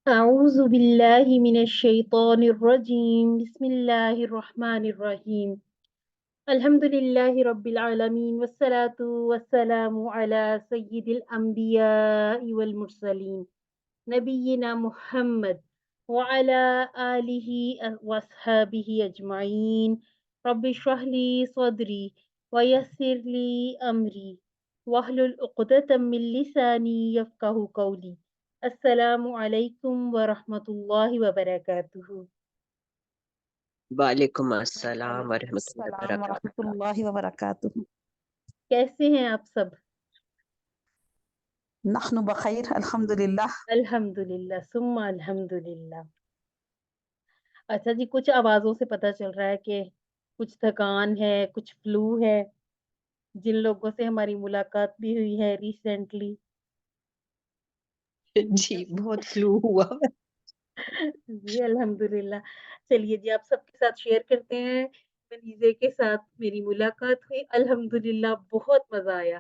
أعوذ بالله من الشيطان الرجيم بسم الله الرحمن الرحيم الحمد لله رب العالمين والصلاة والسلام على سيد الأنبياء والمرسلين نبينا محمد وعلى آله وأصحابه أجمعين رب اشرح لي صدري ويسر لي أمري واحلل عقدة من لساني يفقه قولي السلام علیکم ورحمۃ اللہ وبرکاتہ۔ وعلیکم السلام وعلیکم ورحمۃ اللہ السلام وبرکاتہ۔ ورحمۃ اللہ وبرکاتہ۔ کیسے ہیں آپ سب؟ نحن بخیر الحمد للہ۔ الحمد للہ ثم الحمد للہ۔ اچھا جی، کچھ آوازوں سے پتہ چل رہا ہے کہ کچھ تھکان ہے، کچھ فلو ہے۔ جن لوگوں سے ہماری ملاقات بھی ہوئی ہے ریسنٹلی، جی بہت فلو ہوا۔ جی الحمد للہ۔ چلیے جی، آپ سب کے ساتھ شیئر کرتے ہیں۔ منیزے کے ساتھ میری ملاقات ہوئی، الحمد للہ بہت مزہ آیا،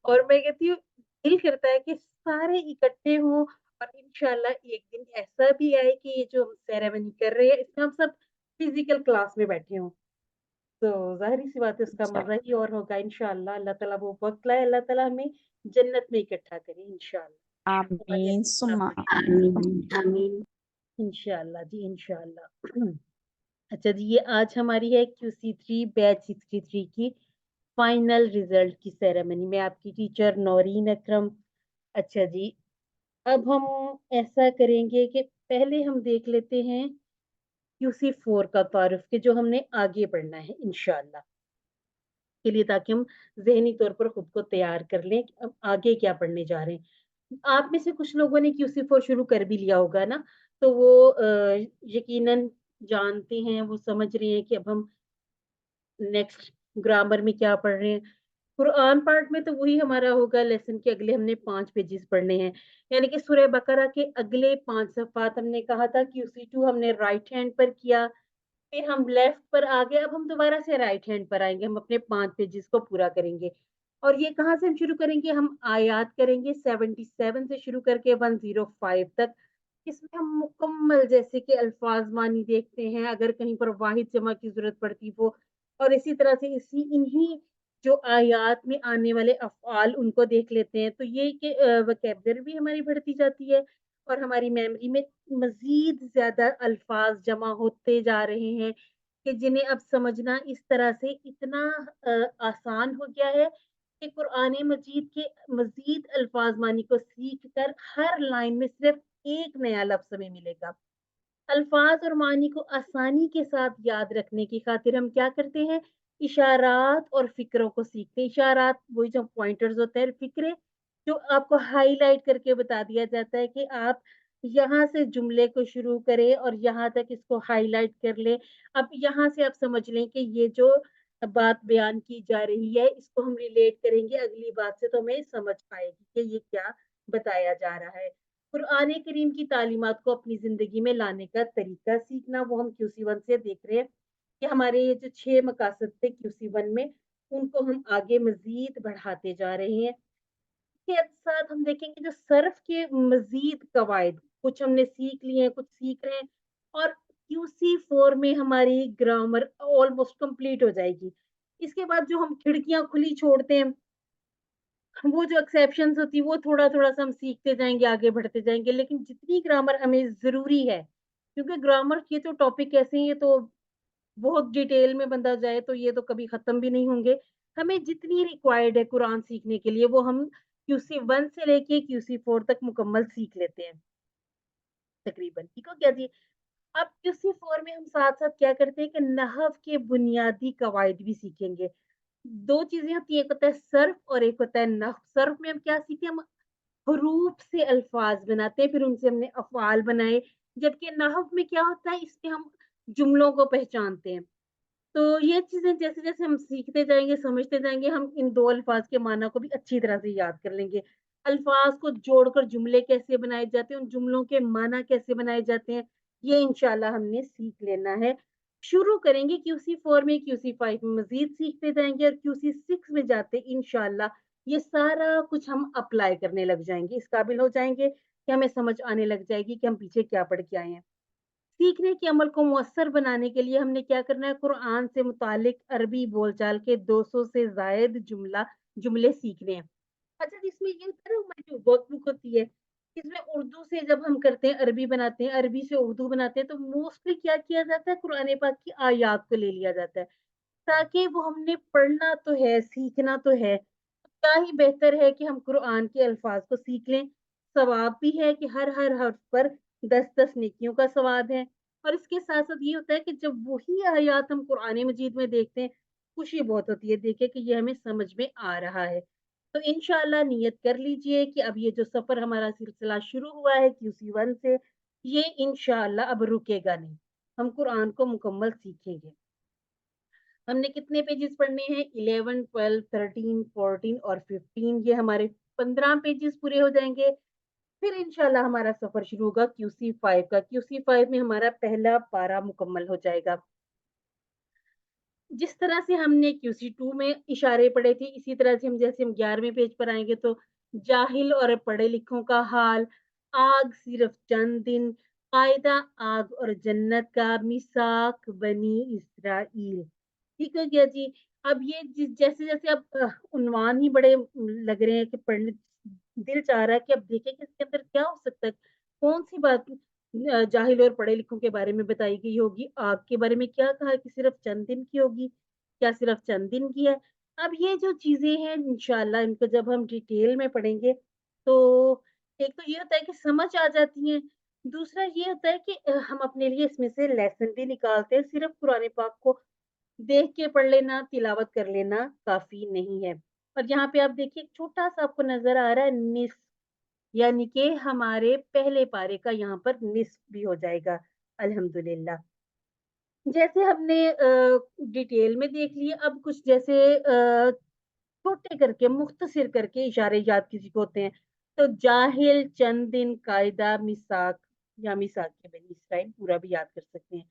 اور میں کہتی ہوں دل کرتا ہے کہ سارے اکٹھے ہوں، اور انشاءاللہ ایک دن ایسا بھی آئے کہ یہ جو ہم سیریمنی کر رہے ہیں اس میں ہم سب فزیکل کلاس میں بیٹھے ہوں، تو ظاہری سی بات ہے اس کا مزہ ہی اور ہوگا انشاءاللہ۔ اللہ تعالیٰ وہ وقت لائے، اللہ تعالیٰ ہمیں جنت میں اکٹھا کرے انشاءاللہ۔ آمین ثم آمین انشاءاللہ جی انشاءاللہ۔ اچھا جی، یہ آج ہماری ہے QC3 بیچ 63 کی فائنل ریزلٹ کی سیریمنی میں آپ کی ٹیچر نورین اکرم۔ اچھا جی، اب ہم ایسا کریں گے کہ پہلے ہم دیکھ لیتے ہیں QC4 کا تعارف کہ جو ہم نے آگے پڑھنا ہے انشاءاللہ کے لیے، تاکہ ہم ذہنی طور پر خود کو تیار کر لیں کہ اب آگے کیا پڑھنے جا رہے ہیں۔ آپ میں سے کچھ لوگوں نے QC4 شروع کر بھی لیا ہوگا نا، تو وہ یقیناً جانتے ہیں، وہ سمجھ رہے ہیں کہ اب ہم نیکسٹ گرامر میں کیا پڑھ رہے ہیں۔ قرآن پارٹ میں تو وہی ہمارا ہوگا لیسن کے اگلے ہم نے 5 پیجز پڑھنے ہیں، یعنی کہ سورہ بقرہ کے اگلے 5 صفحات ہم نے کہا تھا QC2 ہم نے رائٹ ہینڈ پر کیا، پھر ہم لیفٹ پر آ گئے، اب ہم دوبارہ سے رائٹ ہینڈ پر آئیں گے، ہم اپنے 5 پیجز کو پورا کریں گے۔ اور یہ کہاں سے ہم شروع کریں گے؟ ہم آیات کریں گے 77 سے شروع کر کے 105 تک۔ اس میں ہم مکمل جیسے کہ الفاظ معنی دیکھتے ہیں، اگر کہیں پر واحد جمع کی ضرورت پڑتی وہ، اور اسی طرح سے انہی جو آیات میں آنے والے افعال ان کو دیکھ لیتے ہیں، تو یہ کہ وکیبلری بھی ہماری بڑھتی جاتی ہے، اور ہماری میموری میں مزید زیادہ الفاظ جمع ہوتے جا رہے ہیں کہ جنہیں اب سمجھنا اس طرح سے اتنا آسان ہو گیا ہے کہ قرآن مجید کے مزید الفاظ معنی کو سیکھ کر ہر لائن میں صرف ایک نیا لفظ ہمیں ملے گا۔ الفاظ اور معنی کو آسانی کے ساتھ یاد رکھنے کی خاطر ہم کیا کرتے ہیں؟ اشارات اور فکروں کو سیکھتے ہیں۔ اشارات وہی جو پوائنٹرز ہوتے ہیں، فکرے جو آپ کو ہائی لائٹ کر کے بتا دیا جاتا ہے کہ آپ یہاں سے جملے کو شروع کریں اور یہاں تک اس کو ہائی لائٹ کر لیں۔ اب یہاں سے آپ سمجھ لیں کہ یہ جو بات بیان کی جا رہی ہے اس کو ہم ریلیٹ کریں گے اگلی بات سے، تو ہمیں سمجھ پائے گی کہ یہ کیا بتایا جا رہا ہے۔ قرآن کریم کی تعلیمات کو اپنی زندگی میں لانے کا طریقہ سیکھنا، وہ ہم QC1 سے دیکھ رہے ہیں کہ ہمارے یہ جو 6 مقاصد تھے QC1 میں، ان کو ہم آگے مزید بڑھاتے جا رہے ہیں۔ کے ساتھ ہم دیکھیں گے جو صرف کے مزید قواعد کچھ ہم نے سیکھ لیے ہیں، کچھ سیکھ رہے ہیں، اور QC4 میں ہماری گرامر آلموسٹ کمپلیٹ ہو جائے گی۔ اس کے بعد جو ہم کھڑکیاں کھلی چھوڑتے ہیں، وہ جو ایکسیپشنز ہوتی ہیں وہ تھوڑا تھوڑا سا ہم سیکھتے جائیں گے، آگے بڑھتے جائیں گے، لیکن جتنی گرامر ہمیں ضروری ہے، کیونکہ گرامر کے تو ٹاپک ایسے ہیں، یہ تو بہت ڈیٹیل میں بندہ جائے تو یہ تو کبھی ختم بھی نہیں ہوں گے۔ ہمیں جتنی ریکوائرڈ ہے قرآن سیکھنے کے لیے وہ ہم QC1 سے لے کے QC4 تک مکمل سیکھ لیتے ہیں تقریباً، ٹھیک ہو کیا جی؟ اب QC4 میں ہم ساتھ ساتھ کیا کرتے ہیں کہ نحو کے بنیادی قواعد بھی سیکھیں گے۔ 2 چیزیں ہوتی ہیں، ایک ہوتا ہے صرف اور ایک ہوتا ہے نحو۔ صرف میں ہم کیا سیکھیں؟ ہم حروف سے الفاظ بناتے ہیں، پھر ان سے ہم نے افعال بنائے، جبکہ نحو میں کیا ہوتا ہے؟ اس میں ہم جملوں کو پہچانتے ہیں۔ تو یہ چیزیں جیسے جیسے ہم سیکھتے جائیں گے، سمجھتے جائیں گے، ہم ان 2 الفاظ کے معنی کو بھی اچھی طرح سے یاد کر لیں گے۔ الفاظ کو جوڑ کر جملے کیسے بنائے جاتے ہیں، ان جملوں کے معنی کیسے بنائے جاتے ہیں، یہ انشاءاللہ ہم نے سیکھ لینا ہے۔ شروع کریں گے QC4 میں، QC5 میں مزید سیکھتے جائیں گے، اور QC6 میں جاتے انشاءاللہ یہ سارا کچھ ہم اپلائی کرنے لگ جائیں گے، اس قابل ہو جائیں گے कि हमें समझ आने लग जाएगी कि हम पीछे क्या पढ़ के आए हैं। सीखने के अमल को मुयस्सर बनाने के लिए हमने क्या करना है, कुरान से मुतालिक अरबी बोलचाल के 200 से ज़ायद जुमले सीखने हैं। अच्छा, इसमें ये होता है ना, हमारी जो वर्कबुक होती है, इसमें उर्दू से जब हम करते हैं, अरबी बनाते हैं, अरबी से उर्दू बनाते हैं, तो मोस्टली क्या किया जाता है, कुरान पाक की आयत को ले लिया जाता है, ताकि वो हमने पढ़ना तो है, सीखना तो है, क्या ही बेहतर है कि हम कुरान के अल्फाज को सीख लें। सवाब भी है कि हर हर्फ पर 10-10 नेकियों का सवाब है। और इसके साथ-साथ ये होता है कि जब वही आयत हम कुरान मजीद में देखते हैं, खुशी बहुत होती है देख के कि ये हमें समझ में आ रहा है। तो इंशाअल्लाह नियत कर लीजिए कि अब ये जो सफ़र हमारा सिलसिला शुरू हुआ है QC 1 से, ये इंशाअल्लाह अब रुकेगा नहीं। हम कुरान को मुकम्मल सीखेंगे। हमने कितने पेजेस पढ़ने हैं? 11, 12, 13, 14 और 15, ये हमारे 15 पेजेस पूरे हो जाएँगे। फिर इंशाल्लाह हमारा सफ़र शुरू होगा QC 5 का। QC 5 में हमारा पहला पारा मुकम्मल हो जाएगा। जिस तरह से हमने QC 2 में इशारे पढ़े थे, इसी तरह से जैसे हम 11वें पेज पर आएँगे तो जाहिल और पढ़े लिखों का हाल, आग सिर्फ़ चंद दिन, क़ायदा आग और जन्नत का, मिसाक बनी इस्राईल। ठीक हो गया जी। अब ये जैसे-जैसे अब उन्वान ही बड़े लग रहे हैं कि पढ़ने दिल चाह रहा है कि अब देखें कि इसके अंदर क्या हो सकता है? कौन-सी बात जाहिल और पढ़े लिखों के बारे में बताई गई होगी? आग के बारे में क्या कहा कि सिर्फ़ चंद दिन की होगी? क्या सिर्फ़ चंद दिन की है? अब ये जो चीज़ें हैं इंशाअल्लाह इनको जब हम डिटेल में पढ़ेंगे, तो एक तो ये होता है कि समझ आ जाती हैं, दूसरा ये होता है कि हम अपने लिए इसमें से लेसन भी निकालते हैं, सिर्फ़ कुरान पाक को देख के पढ़ लेना, तिलावत कर लेना काफ़ी नहीं है। और यहाँ पे आप देखिए, एक छोटा-सा आपको नज़र आ रहा है निस्फ़, यानी कि हमारे पहले पारे का यहाँ पर निस्फ़ भी हो जाएगा, अल्हम्दुलिल्लाह। जैसे हमने डिटेल में देख लिए, अब कुछ जैसे छोटे करके, मुख्तसर करके इशारे याद किसी को होते हैं, तो जाहिल, चंद दिन, कायदा, मिसाक या मिसाक के बनी इसराइल, पूरा भी याद कर सकते हैं।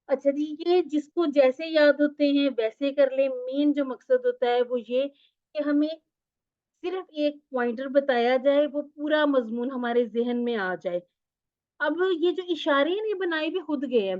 अच्छा जी, ये जिसको जैसे याद होते हैं वैसे कर लें, मेन जो मकसद होता है वो ये कि हमें सिर्फ़ एक पॉइंटर बताया जाए, वो पूरा मज़मून हमारे ज़हन में आ जाए। अब ये जो इशारे हैं, ये बनाए भी खुद गए हैं।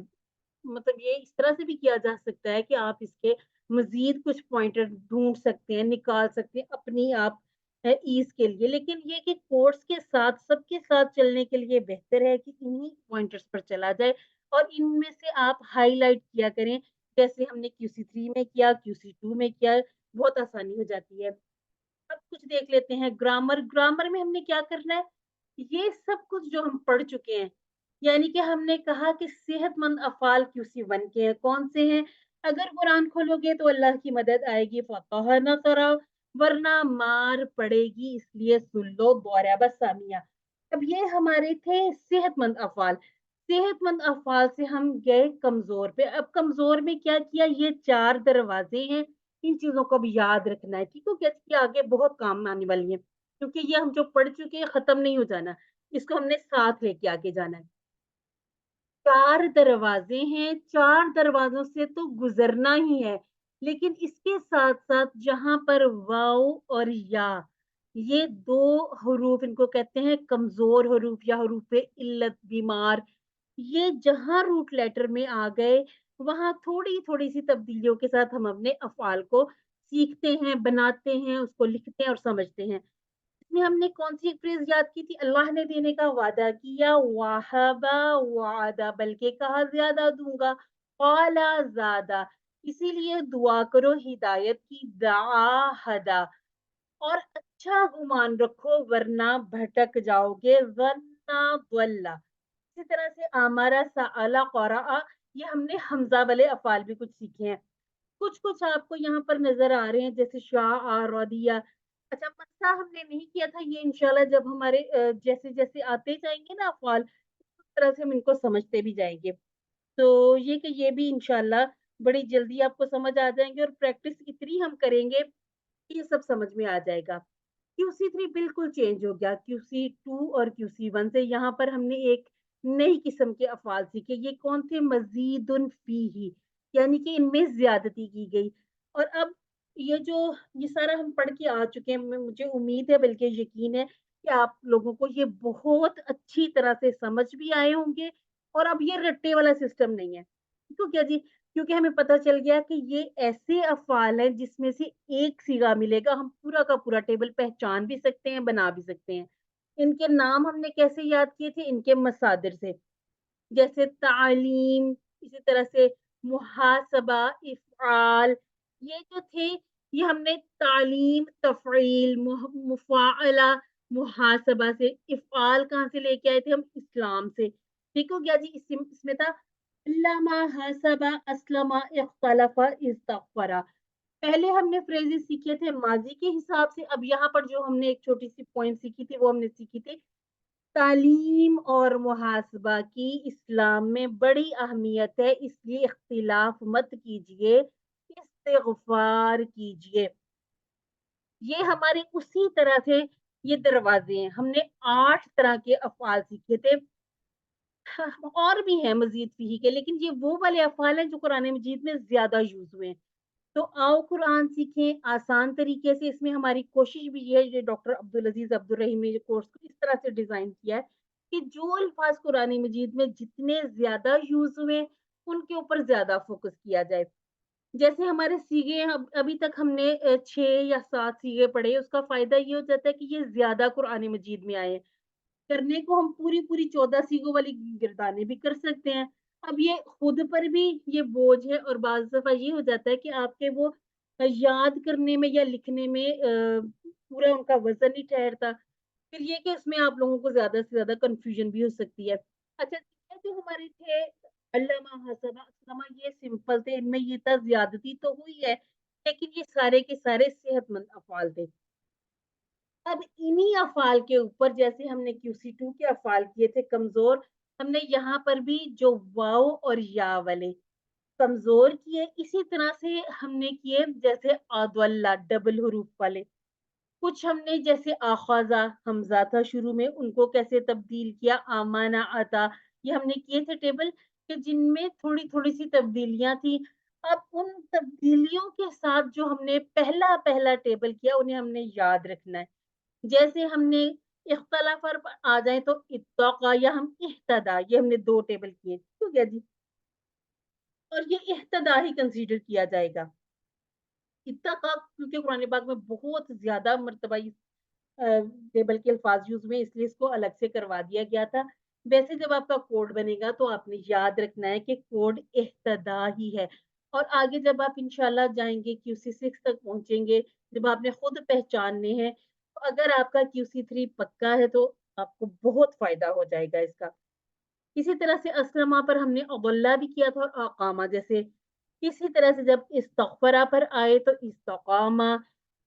मतलब ये इस तरह से भी किया जा सकता है कि आप इसके मज़ीद कुछ पॉइंटर ढूँढ सकते हैं, निकाल सकते हैं अपनी आप ईज़ के लिए। लेकिन ये कि कोर्स के साथ, सबके साथ चलने के लिए बेहतर है कि इन्हीं पॉइंटर्स पर चला जाए और इनमें से आप हाइलाइट किया करें। जैसे हमने QC 3 में किया, QC 2 में किया, बहुत आसानी हो जाती है। अब कुछ देख लेते हैं ग्रामर। ग्रामर में हमने क्या करना है? ये सब कुछ जो हम पढ़ चुके हैं, यानी कि हमने कहा कि सेहतमंद अफ़ाल QC 1 के हैं, कौन से हैं? अगर कुरान खोलोगे तो अल्लाह की मदद आएगी, फ़क़ह नसरा, वरना मार पड़ेगी, इसलिए सुन लो दौराबा सामिया। अब ये हमारे थे सेहतमंद अफ़ाल। सेहतमंद अफ़ाल से हम गए कमज़ोर पे। अब कमज़ोर में क्या किया? ये 4 दरवाज़े हैं, इन चीज़ों को भी याद रखना है, ठीक हो गया? ये आगे बहुत काम आने वाली हैं, क्योंकि ये हम जो पढ़ चुके हैं खत्म नहीं हो जाना, इसको हमने साथ लेके आगे जाना है। 4 दरवाज़े हैं, 4 दरवाज़ों से तो गुज़रना ही है, लेकिन इसके साथ-साथ जहाँ पर वाव और या, ये 2 हरूफ इनको कहते हैं कमज़ोर हरूफ या हरूफ़-ए-इल्लत, बीमार, ये जहाँ रूट लेटर में आ गए, वहाँ थोड़ी-थोड़ी सी तब्दीलियों के साथ हम अपने अफ़आल को सीखते हैं, बनाते हैं, उसको लिखते हैं और समझते हैं। इसमें हमने कौन-सी एक फ्रेज़ याद की थी? अल्लाह ने देने का वादा किया, वहबा वअदा, बल्कि कहा ज़्यादा दूँगा, क़ाला ज़ादा, इसीलिए दुआ करो हिदायत की, दआ हदा, और अच्छा गुमान रखो वरना भटक जाओगे, ज़न्ना ज़ल्ला। इसी तरह से अमरा, सअला, क़रअ, ये हमने हमज़ा वाले अफ़आल भी कुछ सीखे हैं। कुछ-कुछ आपको यहाँ पर नज़र आ रहे हैं, जैसे शाअ, रदिया। अच्छा, मस्सा हमने नहीं किया था, ये इंशाअल्लाह जब हमारे जैसे-जैसे आते जाएँगे ना अफ़आल, उस तरह से हम इनको समझते भी जाएँगे। तो ये कि ये भी इंशाअल्लाह बड़ी जल्दी आपको समझ आ जाएँगे और प्रैक्टिस इतनी हम करेंगे, कि ये सब समझ में आ जाएगा। QC 3 बिल्कुल चेंज हो गया, QC 2 और QC 1 से। यहाँ पर हमने एक नई किस्म के अफ़आल सीखे, ये कौन थे? मज़ीदुन फ़ीही, यानी कि इनमें ज़्यादती की गई। और अब ये सारा हम पढ़ के आ चुके हैं, मुझे उम्मीद है, बल्कि यकीन है कि आप लोगों को ये बहुत अच्छी तरह से समझ भी आए होंगे और अब ये रट्टे वाला सिस्टम नहीं है। तो क्या जी, क्योंकि हमें पता चल गया कि ये ऐसे अफ़्आल हैं जिसमें से एक सीगा मिलेगा, हम पूरा का पूरा टेबल पहचान भी सकते हैं, बना भी सकते हैं। इनके नाम हमने कैसे याद किए थे? इनके मसादिर से। जैसे तालीम, इसी तरह से मुहासबा, इफ़आल, ये जो थे ये हमने तालीम, तफ़ईल, मुफ़ाअला, मुहासबा से, इफ़आल कहाँ से लेके आए थे हम? इस्लाम से। ठीक हो गया जी? इसमें था अल्लमा, हसबा, अस्लमा, इख्तलफ़ा, इस्तग़फ़रा। पहले हमने फ्रेज़ेज़ सीखे थे माज़ी के हिसाब से, अब यहाँ पर जो हमने एक छोटी-सी पॉइंट सीखी थी वो हमने सीखी थी तालीम और मुहासबा की इस्लाम में बड़ी अहमियत है, इसलिए इख्तिलाफ मत कीजिए, इस्तिग़फ़ार कीजिए। ये हमारे उसी तरह से ये दरवाज़े हैं। हमने 8 तरह के अफ़आल सीखे थे। हाँ, और भी हैं मज़ीद फ़िही के, लेकिन ये वो वाले अफ़आल हैं जो कुरान मजीद में ज़्यादा यूज़ हुए हैं। तो आओ कुरान सीखें आसान तरीके से। इसमें हमारी कोशिश भी ये है, ये डॉक्टर अब्दुल अज़ीज़ अब्दुल रहीम ने ये कोर्स को इस तरह से डिज़ाइन किया है कि जो अल्फ़ाज़ कुरान मजीद में जितने ज़्यादा यूज़ हुए, उनके ऊपर ज़्यादा फ़ोकस किया जाए। जैसे हमारे सीगे हैं, अब अभी तक हमने 6 या 7 सीगे पढ़े, उसका फ़ायदा ये हो जाता है कि ये ज़्यादा कुरान मजीद में आए हैं। करने को हम पूरी-पूरी 14 सीगों वाली गिरदानें भी कर सकते हैं। अब ये खुद पर भी ये बोझ है और बाज़ दफ़ा ये हो जाता है कि आपके वो याद करने में या लिखने में पूरा उनका वज़न नहीं ठहरता। फिर ये कि उसमें आप लोगों को ज़्यादा से ज़्यादा कन्फ्यूज़न भी हो सकती है। अच्छा, ये जो हमारे थे अल्लमा, हसबा, अस्लमा, ये सिंपल थे, इनमें ये था ज़्यादती तो हुई है, लेकिन ये सारे के सारे सेहतमंद अफ़आल थे। अब इन्हीं अफ़ाल के ऊपर जैसे हमने QC2 के अफ़ाल किए थे कमज़ोर, हमने यहाँ पर भी जो वाव और या वाले कमज़ोर किए, इसी तरह से हमने किए जैसे अदवल्ला डबल हुरूफ वाले। कुछ हमने जैसे आख़ाज़ा हमज़ा था शुरू में, उनको कैसे तब्दील किया, आमाना, अता, ये हमने किए थे टेबल कि जिनमें थोड़ी-थोड़ी सी तब्दीलियाँ थी। अब उन तब्दीलियों के साथ जो हमने पहला-पहला टेबल किया, उन्हें हमने याद रखना है। जैसे हमने इख्तलाफ पर आ जाए तो इत्तक़ा या हम इह्तदा, ये हमने 2 टेबल किए, ठीक है जी? और ये इह्तदा ही कंसीडर किया जाएगा। इत्तक़ा क्योंकि कुरान पाक में बहुत ज़्यादा मर्तबा इस टेबल के अल्फाज यूज़ हुए, इसलिए इसको अलग से करवा दिया गया था। वैसे जब आपका कोड बनेगा तो आपने याद रखना है कि कोड इह्तदा ही है और आगे जब आप इंशाल्लाह जाएँगे QC6 तक पहुँचेंगे, जब आपने खुद पहचानने हैं, तो अगर आपका QC3 पक्का है तो आपको बहुत फ़ायदा हो जाएगा इसका। इसी तरह से अस्लमा पर हमने अदल्ला भी किया था और अकामा जैसे इसी तरह से जब इस्तग़फ़रा पर आए तो इस्तक़ामा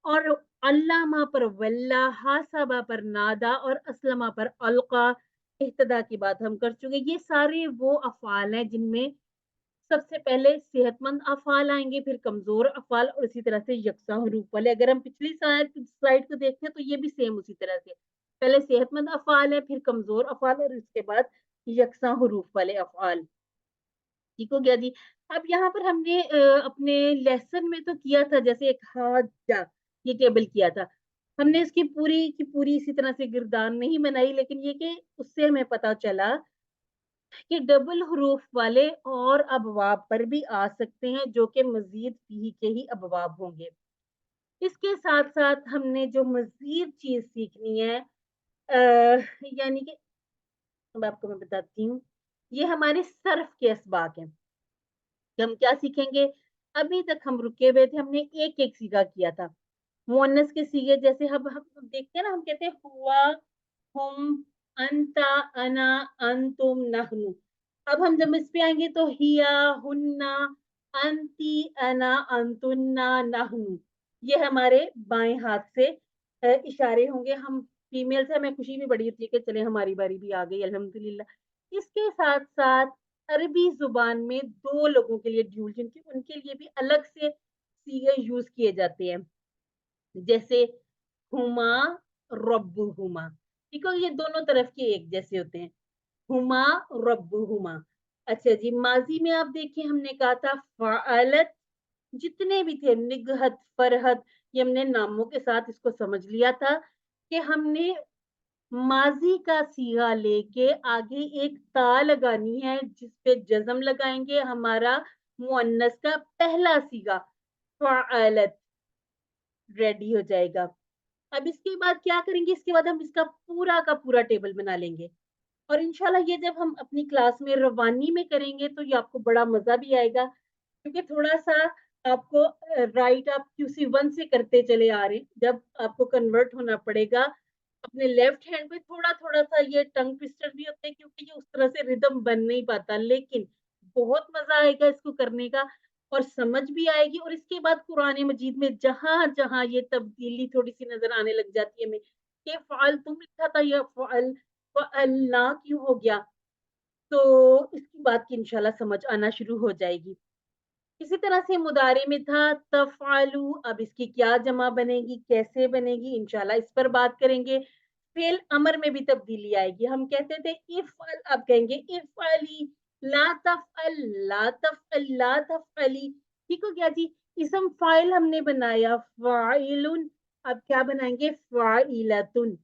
और अल्लामा पर वल्ला, हासबा पर नादा और अस्लमा पर अलक़ा। इह्तदा की बात हम कर चुके। ये सारे वो अफ़आल हैं जिनमें सबसे पहले सेहतमंद अफ़आल आएँगे, फिर कमज़ोर अफ़आल और इसी तरह से यकसा हरूफ वाले। अगर हम पिछली स्लाइड को देखें तो ये भी सेम उसी तरह से। पहले सेहतमंद अफ़आल है, फिर कमज़ोर अफ़आल और इसके बाद यकसा हरूफ वाले अफ़आल। ठीक हो गया जी। अब यहाँ पर हमने अपने लेसन में तो किया था जैसे एक हाजा ये टेबल किया था। हमने इसकी पूरी की पूरी इसी तरह से गिरदान नहीं बनाई लेकिन ये कि उससे हमें पता चला कि डबल हुरूफ वाले और अबवाब पर भी आ सकते हैं जो कि मज़ीद फ़ीही के ही अबवाब होंगे। इसके साथ-साथ हमने जो मज़ीद चीज़ सीखनी है यानी कि अब आपको मैं बताती हूँ, ये हमारे सर्फ़ के असबाक हैं। कि हम क्या सीखेंगे? अभी तक हम रुके हुए थे, हमने एक-एक सीगा किया था। मुअन्नस के सीगे जैसे अब हम देखते हैं ना, हम कहते हैं हुआ, हुम, अंता, अना, अंतुम, नहनु। अब हम जब इस पे आएँगे तो हिया, हुन्ना, अंती, अना, अंतुन्ना, नहनु। ये हमारे बाएँ हाथ से इशारे होंगे। हम फीमेल से हमें खुशी भी बड़ी होती है कि चलें हमारी बारी भी आ गई अल्हम्दुलिल्लाह। इसके साथ-साथ अरबी ज़ुबान में 2 लोगों के लिए ड्यूल जिनके उनके लिए भी अलग से सीगे यूज़ किए जाते हैं। जैसे हुमा, रब्बुहुमा, ठीक है? ये दोनों तरफ के एक जैसे होते हैं। हुमा, रब्बुहुमा। अच्छा जी, माज़ी में आप देखिए हमने कहा था फ़अलत, जितने भी थे निगहत, फ़रहत, ये हमने नामों के साथ इसको समझ लिया था कि हमने माजी का सीगा लेके आगे एक ता लगानी है जिस पे जज़म लगाएंगे, हमारा मुअन्नस का पहला सीगा फ़अलत रेडी हो जाएगा। अब इसके बाद क्या करेंगे, इसके बाद हम इसका पूरा का पूरा टेबल बना लेंगे और इंशाल्लाह ये जब हम अपनी क्लास में रवानी में करेंगे तो ये आपको बड़ा मज़ा भी आएगा, क्योंकि थोड़ा-सा आपको राइट आप क्यूसी 1 से करते चले आ रहे हैं, जब आपको कन्वर्ट होना पड़ेगा अपने लेफ्ट हैंड पे थोड़ा-थोड़ा सा ये टंग ट्विस्टर भी होता है क्योंकि ये उस तरह से रिदम बन नहीं पाता, लेकिन बहुत मज़ा आएगा इसको करने का और समझ भी आएगी और इसके बाद कुरान मजीद में जहाँ-जहाँ ये तब्दीली थोड़ी-सी नज़र आने लग जाती है हमें, कि फ़अल तुम लिखा था या फ़अलना क्यों हो गया? तो इसकी बात की इंशाल्लाह समझ आना शुरू हो जाएगी। इसी तरह से मुदारे में था तफ़अलू, अब इसकी क्या जमा बनेगी, कैसे बनेगी, इंशाल्लाह इस पर बात करेंगे। फ़िल अमर में भी तब्दीली आएगी। हम कहते थे इफ़अल, अब कहेंगे इफ़अली, ला तफ़अल, ला तफ़अल, ला तफ़अली। ठीक हो गया जी? इस्म फ़ाइल हमने बनाया फ़ाइलुन, अब क्या बनाएँगे फ़ाइलतुन।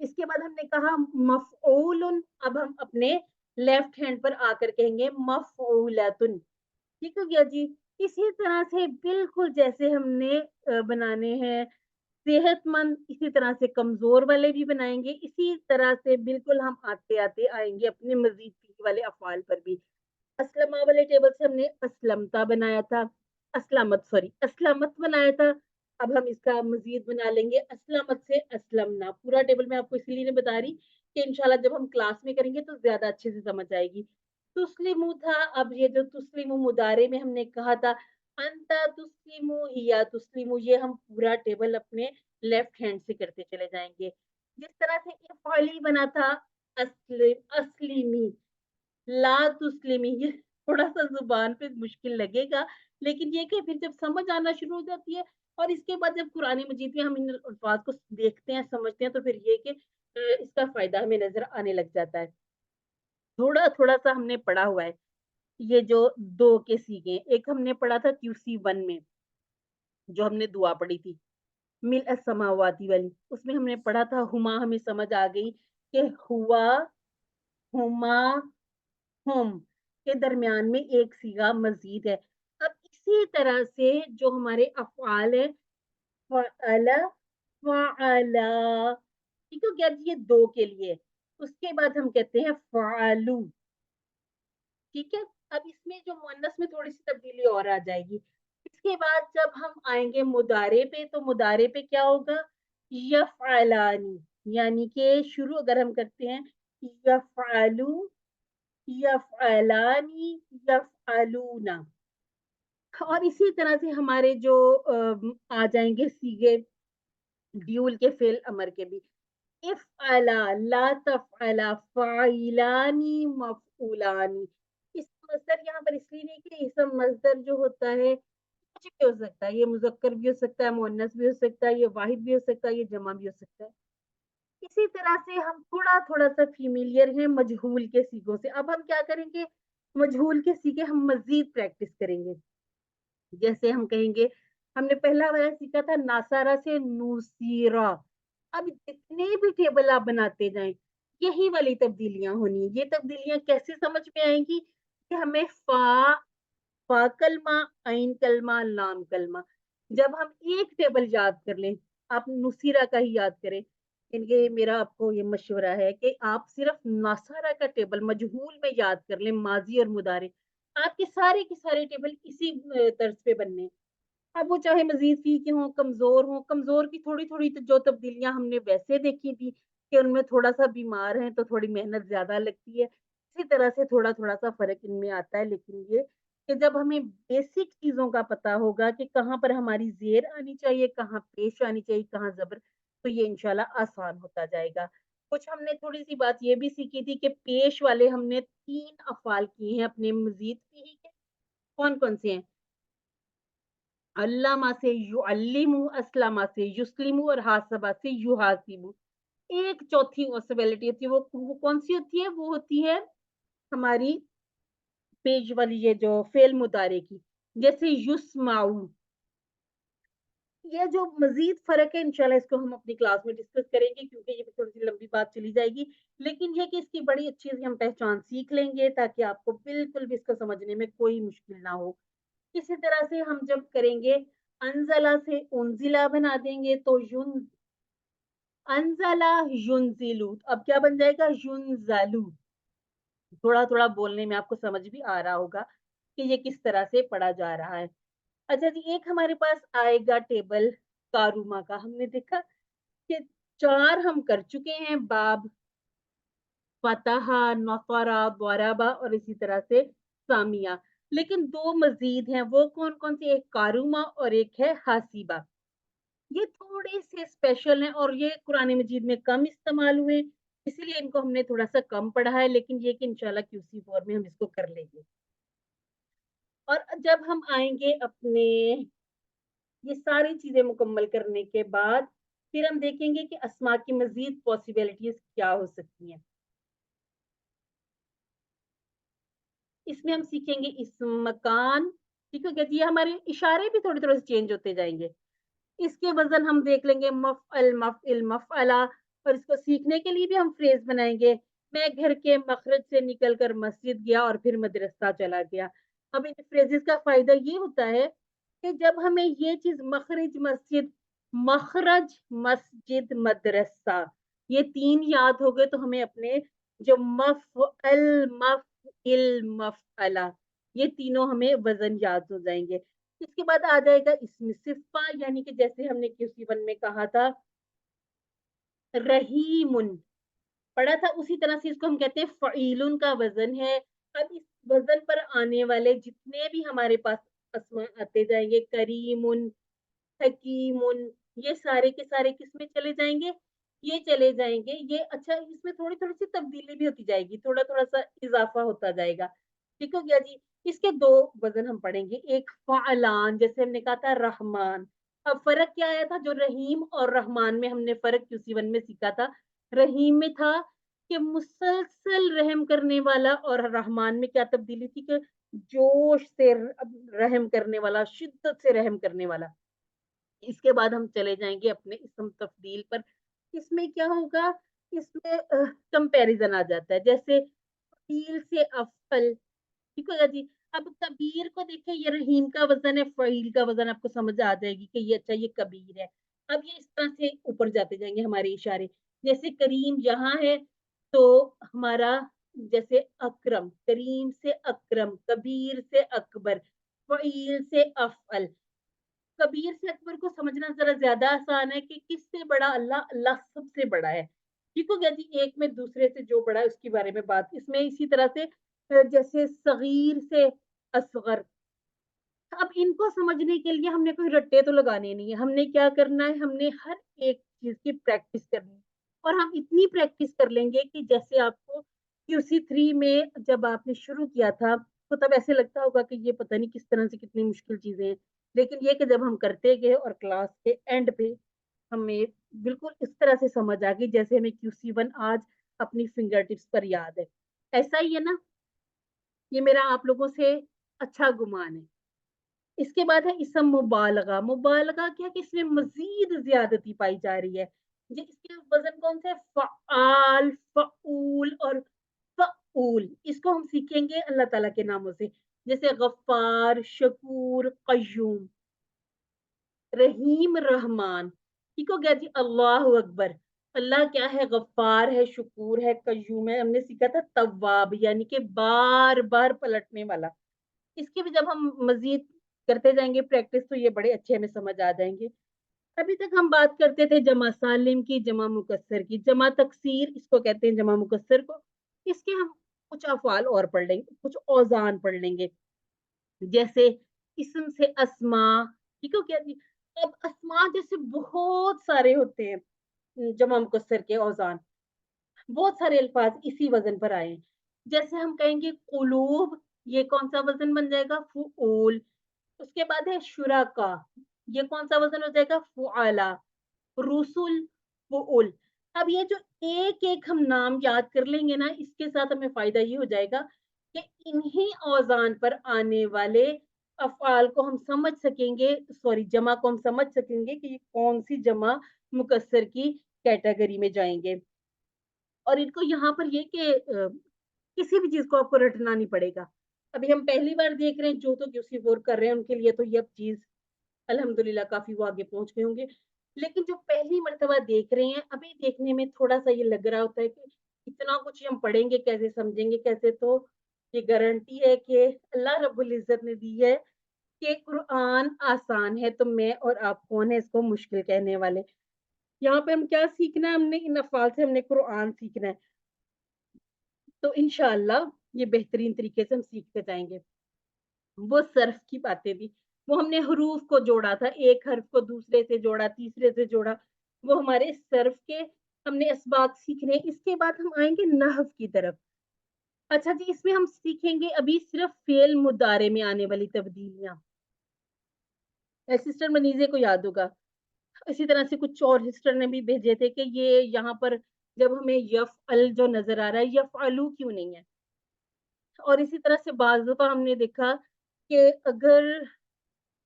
इसके बाद हमने कहा मफ़ऊलुन, अब हम अपने लेफ्ट हैंड पर आकर कहेंगे मफ़ऊलतुन। ठीक हो गया जी। इसी तरह से बिल्कुल जैसे हमने बनाने हैं सेहतमंद, इसी तरह से कमज़ोर वाले भी बनाएँगे, इसी तरह से बिल्कुल हम आते-आते आएँगे अपने मज़ीद फील वाले अफ़आल पर भी। असलमा वाले टेबल से हमने असलमता बनाया था, असलमत बनाया था। अब हम इसका मज़ीद बना लेंगे असलमत से असलमना। पूरा टेबल मैं आपको इसीलिए नहीं बता रही कि इंशाल्लाह जब हम क्लास में करेंगे तो ज़्यादा अच्छे से समझ आएगी। तुस्लिमु था, अब ये जो तुस्लिमु मुदारे में हमने कहा था अंता तुस्लिमु हिया तुस्लिमु, ये हम पूरा टेबल अपने लेफ्ट हैंड से करते चले जाएँगे। जिस तरह से इफ़अली बना था अस्लिमी, ला तुस्लिमी, ये थोड़ा-सा ज़ुबान पे मुश्किल लगेगा, लेकिन ये कि फिर जब समझ आना शुरू हो जाती है और इसके बाद जब कुरान मजीद में हम इन अल्फाज़ को देखते हैं, समझते हैं तो फिर ये कि इसका फ़ायदा हमें नज़र आने लग जाता है। थोड़ा-थोड़ा सा हमने पढ़ा हुआ है, ये जो 2 के सीगे, एक हमने पढ़ा था क्यूसी 1 में, जो हमने दुआ पढ़ी थी, मिल समावाती वाली, उसमें हमने पढ़ा था हुमा, हमें समझ आ गई कि हुआ, हुमा, हुम के दरमियान में एक सीगा मज़ीद है। अब इसी तरह से जो हमारे अफ़आल हैं, फ़अला, फ़अला, ठीक हो गया जी, ये 2 के लिए। उसके बाद हम कहते हैं फ़अलू, ठीक है? अब इसमें जो मुअन्नस में थोड़ी-सी तब्दीली और आ जाएगी। इसके बाद जब हम आएँगे मुदारे पे, तो मुदारे पे क्या होगा? यफ़अलानी, यानी कि शुरू अगर हम करते हैं यफ़अलू, यफ़अलानी, यफ़अलूना, और इसी तरह से हमारे जो आ जाएँगे सीगे ड्यूल के फ़िल अमर के भी। इफ़अला, ला तफ़अला, फ़ाइलानी, मफ़ऊलानी। इसका मज़दर यहाँ पर इसलिए नहीं कि इसम मज़दर जो होता है, कुछ भी हो सकता है। ये मुज़क्कर भी हो सकता है, मुअन्नस भी हो सकता है, ये वाहिद भी हो सकता है, ये जमा भी हो सकता है। इसी तरह से हम थोड़ा-थोड़ा सा फ़ैमिलियर हैं मजहूल के सीगों से। अब हम क्या करेंगे, मजहूल के सीगे हम मज़ीद प्रैक्टिस करेंगे। जैसे हम कहेंगे, हमने पहला वाला सीखा था नासारा से नूसीरा। अब जितने भी टेबल आप बनाते जाएँ, यही वाली तब्दीलियाँ होनी है। ये तब्दीलियाँ कैसे समझ में आएँगी कि हमें फ़ा कलमा, ऐन कलमा, लाम कलमा। जब हम एक टेबल याद कर लें, आप नुसीरा का ही याद करें। इनके मेरा आपको ये मशवरा है कि आप सिर्फ़ नासारा का टेबल मजहूल में याद कर लें, माज़ी और मुदारिक। आपके सारे के सारे टेबल इसी तर्ज पे बनने हैं। अब वो चाहे मज़ीद फीके हों, कमज़ोर की थोड़ी-थोड़ी तो जो तब्दीलियाँ हमने वैसे देखी थी कि उनमें थोड़ा-सा बीमार हैं तो थोड़ी मेहनत ज़्यादा लगती है। इसी तरह से थोड़ा-थोड़ा सा फ़र्क इनमें आता है, लेकिन ये कि जब हमें बेसिक चीज़ों का पता होगा कि कहाँ पर हमारी ज़ेर आनी चाहिए, कहाँ पेश आनी चाहिए, कहाँ ज़बर, तो ये इंशाल्लाह आसान होता जाएगा। कुछ हमने थोड़ी-सी बात ये भी सीखी थी कि पेश वाले हमने 3 अफ़आल किए हैं अपने मज़ीद फीही के। कौन-कौन से हैं? अल्लामा से युअल्लिमु, अस्लमा से युस्लिमु और हासबा से युहासिबु। एक चौथी पॉसिबिलिटी होती है, वो कौन-सी होती है? वो होती है हमारी पेज वाली, ये जो फ़ेल मुदारे की। जैसे युस्माउ, یہ جو مزید فرق ہے انشاءاللہ اس کو ہم اپنی کلاس میں ڈسکس کریں گے کیونکہ یہ تھوڑی سی لمبی بات چلی جائے گی، لیکن یہ کہ اس کی بڑی اچھی سی ہم پہچان سیکھ لیں گے تاکہ آپ کو بالکل بھی اس کو سمجھنے میں کوئی مشکل نہ ہو۔ اسی طرح سے ہم جب کریں گے انزلہ سے انزلہ بنا دیں گے تو انزلہ ینزلو، اب کیا بن جائے گا ینزلو۔ تھوڑا تھوڑا بولنے میں آپ کو سمجھ بھی آ رہا ہوگا کہ یہ کس طرح سے پڑھا جا رہا ہے۔ اچھا جی، ایک ہمارے پاس آئے گا ٹیبل کاروما کا، ہم نے دیکھا کہ 4 ہم کر چکے ہیں، باب، فتح، نفرا، ضربا اور اسی طرح سے سامیہ، لیکن 2 مزید ہیں، وہ کون کون سے؟ ایک کاروما اور ایک ہے حاسیبہ۔ یہ تھوڑے سے اسپیشل ہیں اور یہ قرآن مجید میں کم استعمال ہوئے، اسی لیے ان کو ہم نے تھوڑا سا کم پڑھا ہے، لیکن یہ کہ انشاءاللہ QC4 میں ہم اس کو کر لیں گے۔ اور جب ہم آئیں گے اپنے یہ ساری چیزیں مکمل کرنے کے بعد پھر ہم دیکھیں گے کہ اسما کی مزید پاسبلٹیز کیا ہو سکتی ہیں۔ اس میں ہم سیکھیں گے اسم مکان، ٹھیک ہے جی، ہمارے اشارے بھی تھوڑے تھوڑے سے چینج ہوتے جائیں گے۔ اس کے وزن ہم دیکھ لیں گے مفعل، مفعل، مفعلہ، اور اس کو سیکھنے کے لیے بھی ہم فریز بنائیں گے، میں گھر کے مخرج سے نکل کر مسجد گیا اور پھر مدرسہ چلا گیا۔ اب ان فریزز کا فائدہ یہ ہوتا ہے کہ جب ہمیں یہ چیز مخرج مسجد، مخرج مسجد، مدرسہ، یہ 3 یاد ہو گئے تو ہمیں اپنے جو مفعل، مفعل، مفعلہ، یہ تینوں ہمیں وزن یاد ہو جائیں گے۔ اس کے بعد آ جائے گا اسم صفہ، یعنی کہ جیسے ہم نے QC1 میں کہا تھا رحیم پڑھا تھا، اسی طرح سے اس کو ہم کہتے ہیں فعیل کا وزن ہے۔ اب اس وزن پر آنے والے جتنے بھی ہمارے پاس اسماء آتے جائیں گے، کریم، حکیم، یہ سارے کے سارے کس میں چلے جائیں گے؟ یہ چلے جائیں گے یہ، اچھا اس میں تھوڑی تھوڑی سی تبدیلی بھی ہوتی جائے گی، تھوڑا تھوڑا سا اضافہ ہوتا جائے گا، ٹھیک ہو گیا جی۔ اس کے 2 وزن ہم پڑھیں گے، ایک فعلان، جیسے ہم نے کہا تھا رحمان۔ اب فرق کیا آیا تھا؟ جو رحیم اور رحمان میں ہم نے فرق QC1 میں سیکھا تھا، رحیم میں تھا کہ مسلسل رحم کرنے والا، اور رحمان میں کیا تبدیلی تھی کہ جوش سے رحم کرنے والا، شدت سے رحم کرنے والا۔ اس کے بعد ہم چلے جائیں گے اپنے اسم تفضیل پر۔ اس میں کیا ہوگا؟ اس میں کمپیریزن آ جاتا ہے، جیسے فیل سے افضل، ٹھیک ہوگا جی۔ اب کبیر کو دیکھیں، یہ رحیم کا وزن ہے، فعیل کا وزن آپ کو سمجھ آ جائے گی کہ یہ اچھا یہ کبیر ہے۔ اب یہ اس طرح سے اوپر جاتے جائیں گے ہمارے اشارے، جیسے کریم یہاں ہے تو ہمارا جیسے اکرم، کریم سے اکرم، کبیر سے اکبر، فعیل سے افعل۔ کبیر سے اکبر کو سمجھنا ذرا زیادہ آسان ہے کہ کس سے بڑا؟ اللہ، اللہ سب سے بڑا ہے، ٹھیک ہو گیا جی۔ ایک میں دوسرے سے جو بڑا ہے اس کے بارے میں بات، اس میں اسی طرح سے جیسے صغیر سے اصغر۔ اب ان کو سمجھنے کے لیے ہم نے کوئی رٹے تو لگانے نہیں ہے، ہم نے کیا کرنا ہے؟ ہم نے ہر ایک چیز کی پریکٹس کرنی ہے، اور ہم اتنی پریکٹس کر لیں گے کہ جیسے آپ کو QC3 میں جب آپ نے شروع کیا تھا تو تب ایسے لگتا ہوگا کہ یہ پتہ نہیں کس طرح سے کتنی مشکل چیزیں ہیں، لیکن یہ کہ جب ہم کرتے گئے اور کلاس کے اینڈ پہ ہمیں بالکل اس طرح سے سمجھ آ گئی جیسے ہمیں QC1 آج اپنی فنگر ٹپس پر یاد ہے۔ ایسا ہی ہے نا؟ یہ میرا آپ لوگوں سے اچھا گمان ہے۔ اس کے بعد ہے اسم مبالغہ۔ مبالغہ کیا کہ اس میں مزید زیادتی پائی جا رہی ہے، اس کے وزن کون سے؟ فعال، فعول اور فعول۔ اس کو ہم سیکھیں گے اللہ تعالیٰ کے ناموں سے، جیسے غفار، شکور، قیوم، رحیم، رحمان، ٹھیک ہو گیا جی۔ اللہ اکبر، اللہ کیا ہے؟ غفار ہے، شکور ہے، قیوم ہے، ہم نے سیکھا تھا تواب، یعنی کہ بار بار پلٹنے والا۔ اس کی بھی جب ہم مزید کرتے جائیں گے پریکٹس تو یہ بڑے اچھے ہمیں سمجھ آ جائیں گے۔ ابھی تک ہم بات کرتے تھے جمع سالم کی، جمع مکسر کی، جمع تکسیر اس کو کہتے ہیں، جمع مکسر کو۔ اس کے ہم کچھ افعال اور پڑھ لیں گے، کچھ اوزان پڑھ لیں گے، جیسے اسم سے اسما، ٹھیک ہے کیا جی۔ اب اسما جیسے بہت سارے ہوتے ہیں جمع مکسر کے اوزان، بہت سارے الفاظ اسی وزن پر آئے ہیں، جیسے ہم کہیں گے قلوب، یہ کون سا وزن بن جائے گا؟ فعول۔ اس کے بعد ہے شرکا، یہ کون سا وزن ہو جائے گا؟ فعلا۔ رسول، فعول۔ اب یہ جو ایک ایک ہم نام یاد کر لیں گے نا، اس کے ساتھ ہمیں فائدہ یہ ہو جائے گا کہ انہی اوزان پر آنے والے अफ़आल को हम समझ सकेंगे, सॉरी जमा को हम समझ सकेंगे कि ये कौन सी जमा मुकस्सर की कैटेगरी में जाएंगे। और इनको यहाँ पर ये कि किसी भी चीज को आपको रटना नहीं पड़ेगा। अभी हम पहली बार देख रहे हैं, जो तो QC4 कर रहे हैं उनके लिए तो ये चीज अल्हम्दुलिल्लाह काफी वो आगे पहुंच गए होंगे। लेकिन जो पहली मर्तबा देख रहे हैं, अभी देखने में थोड़ा सा ये लग रहा होता है कि इतना कुछ हम पढ़ेंगे कैसे, समझेंगे कैसे। तो ये गारंटी है कि अल्लाह रब्बुल इज्जत ने दी है कि कुरान आसान है, तो मैं और आप कौन है इसको मुश्किल कहने वाले। यहाँ पे हम क्या सीखना है, हमने इन अफ़ाल से हमने कुरान सीखना है। तो इंशाअल्लाह ये बेहतरीन तरीके से हम सीखते जाएंगे। वो सर्फ की बातें भी, वो हमने हरूफ को जोड़ा था, एक हर्फ को दूसरे से जोड़ा, तीसरे से जोड़ा, वो हमारे सर्फ के हमने असबाक सीखने। इसके बाद हम आएंगे नहव की तरफ। अच्छा जी, इसमें हम सीखेंगे अभी सिर्फ फेल मुदारे में आने वाली तब्दीलियां। सिस्टर मनीजे को याद होगा, इसी तरह से कुछ और सिस्टर ने भी भेजे थे कि ये यहाँ पर जब हमें यफ़अल जो नजर आ रहा है, यफ़अलू क्यों नहीं है। और इसी तरह से बाज़ दफ़ा हमने देखा कि अगर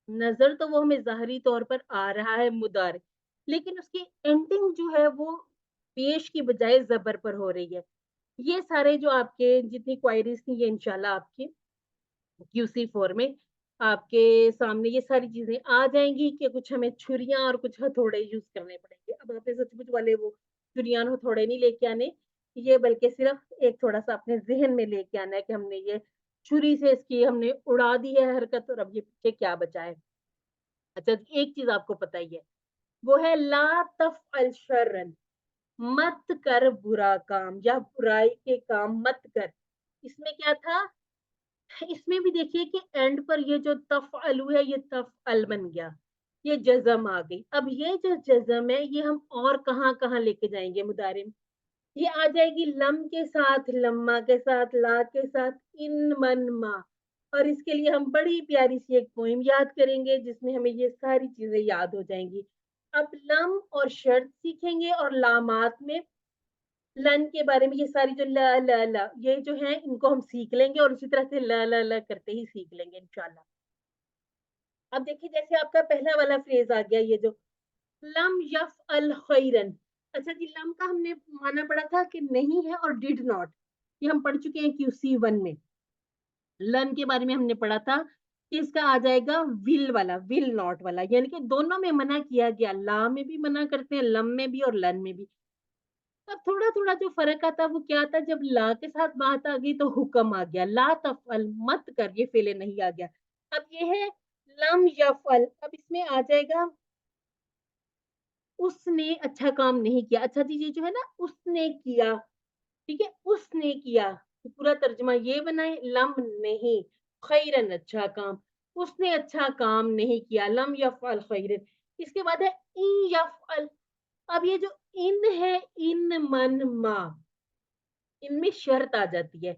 नज़र तो वो हमें ज़ाहिरी तौर पर आ रहा है मुदार, लेकिन उसकी एंडिंग जो है वो पेश की बजाय ज़बर पर हो रही है। ये सारे जो आपके जितनी क्वेरीज़ थी ये इंशाल्लाह आपकी QC4 में आपके सामने ये सारी चीज़ें आ जाएँगी कि कुछ हमें छुरियाँ और कुछ हथौड़े यूज़ करने पड़ेंगे। अब आपने सचमुच वाले वो छुरियाँ और हथौड़े नहीं लेके आने, ये बल्कि सिर्फ़ एक थोड़ा-सा अपने ज़हन में लेके आना है कि हमने ये छुरी से इसकी हमने उड़ा दी है हरकत और अब ये पीछे क्या बचा है। अच्छा, एक चीज़ आपको पता ही है, वो है ला तफ़अल शर्रन, मत कर बुरा काम या बुराई के काम मत कर। इसमें क्या था? इसमें भी देखिए कि एंड पर ये जो तफ़अलु है ये तफ़अल बन गया, ये जज़म आ गई। अब ये जो जज़म है ये हम और कहाँ-कहाँ लेके जाएँगे मुदारे में? ये आ जाएगी लम के साथ, लम्मा के साथ, ला के साथ, इन मन मा। और इसके लिए हम बड़ी प्यारी सी एक पोएम याद करेंगे जिसमें हमें ये सारी चीजें याद हो जाएंगी। अब लम और शर्त सीखेंगे और लामात में लन के बारे में ये सारी जो ल ल ल ये जो है इनको हम सीख लेंगे और उसी तरह से ल ल ल करते ही सीख लेंगे इंशाल्लाह। अब देखिए जैसे आपका पहला वाला फ्रेज आ गया, ये जो लम यफ़अल खैरन। अच्छा जी, लम का हमने माना पड़ा था कि नहीं है और डिड नॉट, ये हम पढ़ चुके हैं QC1 में। लर्न के बारे में हमने पढ़ा था कि इसका आ जाएगा विल वाला, विल नॉट वाला, यानी कि दोनों में मना किया गया, ला में भी मना करते हैं, लम में भी और लन में भी। अब थोड़ा थोड़ा जो फर्क आता वो क्या आता, जब ला के साथ बात आ गई तो हुक्म आ गया, ला तफअल मत कर, ये फेले नहीं आ गया। अब ये है लम यफअल, अब इसमें आ जाएगा उसने अच्छा काम नहीं किया। अच्छा जी, ये जो है ना उसने किया, ठीक है, उसने किया, तो पूरा तर्जुमा ये बनाए लम नहीं खैरन अच्छा काम, उसने अच्छा काम नहीं किया, लम यफअल खैरन। इसके बाद है इन यफअल। अब ये जो इन है, इन मन मा, इनमें शर्त आ जाती है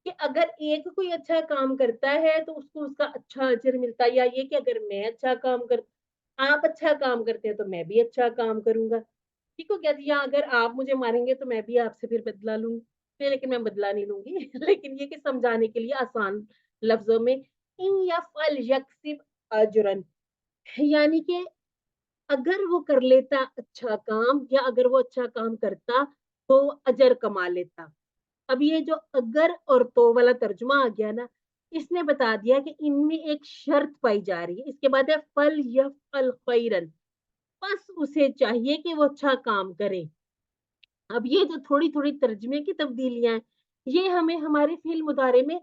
कि अगर एक कोई अच्छा काम करता है तो उसको उसका अच्छा अजर मिलता है, या ये कि अगर मैं अच्छा काम कर, आप अच्छा काम करते हैं तो मैं भी अच्छा काम करूंगा। ठीक हो गया जी, या अगर आप मुझे मारेंगे तो मैं भी आपसे फिर बदला लूंगी। नहीं, लेकिन मैं बदला नहीं लूंगी लेकिन ये कि समझाने के लिए आसान लफ्जों में, इन यफअल यक्सिब अजरन, यानी कि अगर वो कर लेता अच्छा काम, या अगर वो अच्छा काम करता तो अजर कमा लेता। अब ये जो अगर और तो वाला तर्जुमा आ गया ना, इसने बता दिया कि इनमें एक शर्त पाई जा रही है। इसके बाद है फल यफअल खैरन, बस उसे चाहिए कि वो अच्छा काम करे। अब ये जो थोड़ी-थोड़ी तर्जुमे की तब्दीलियाँ हैं, ये हमें हमारे फ़िल मुदारे में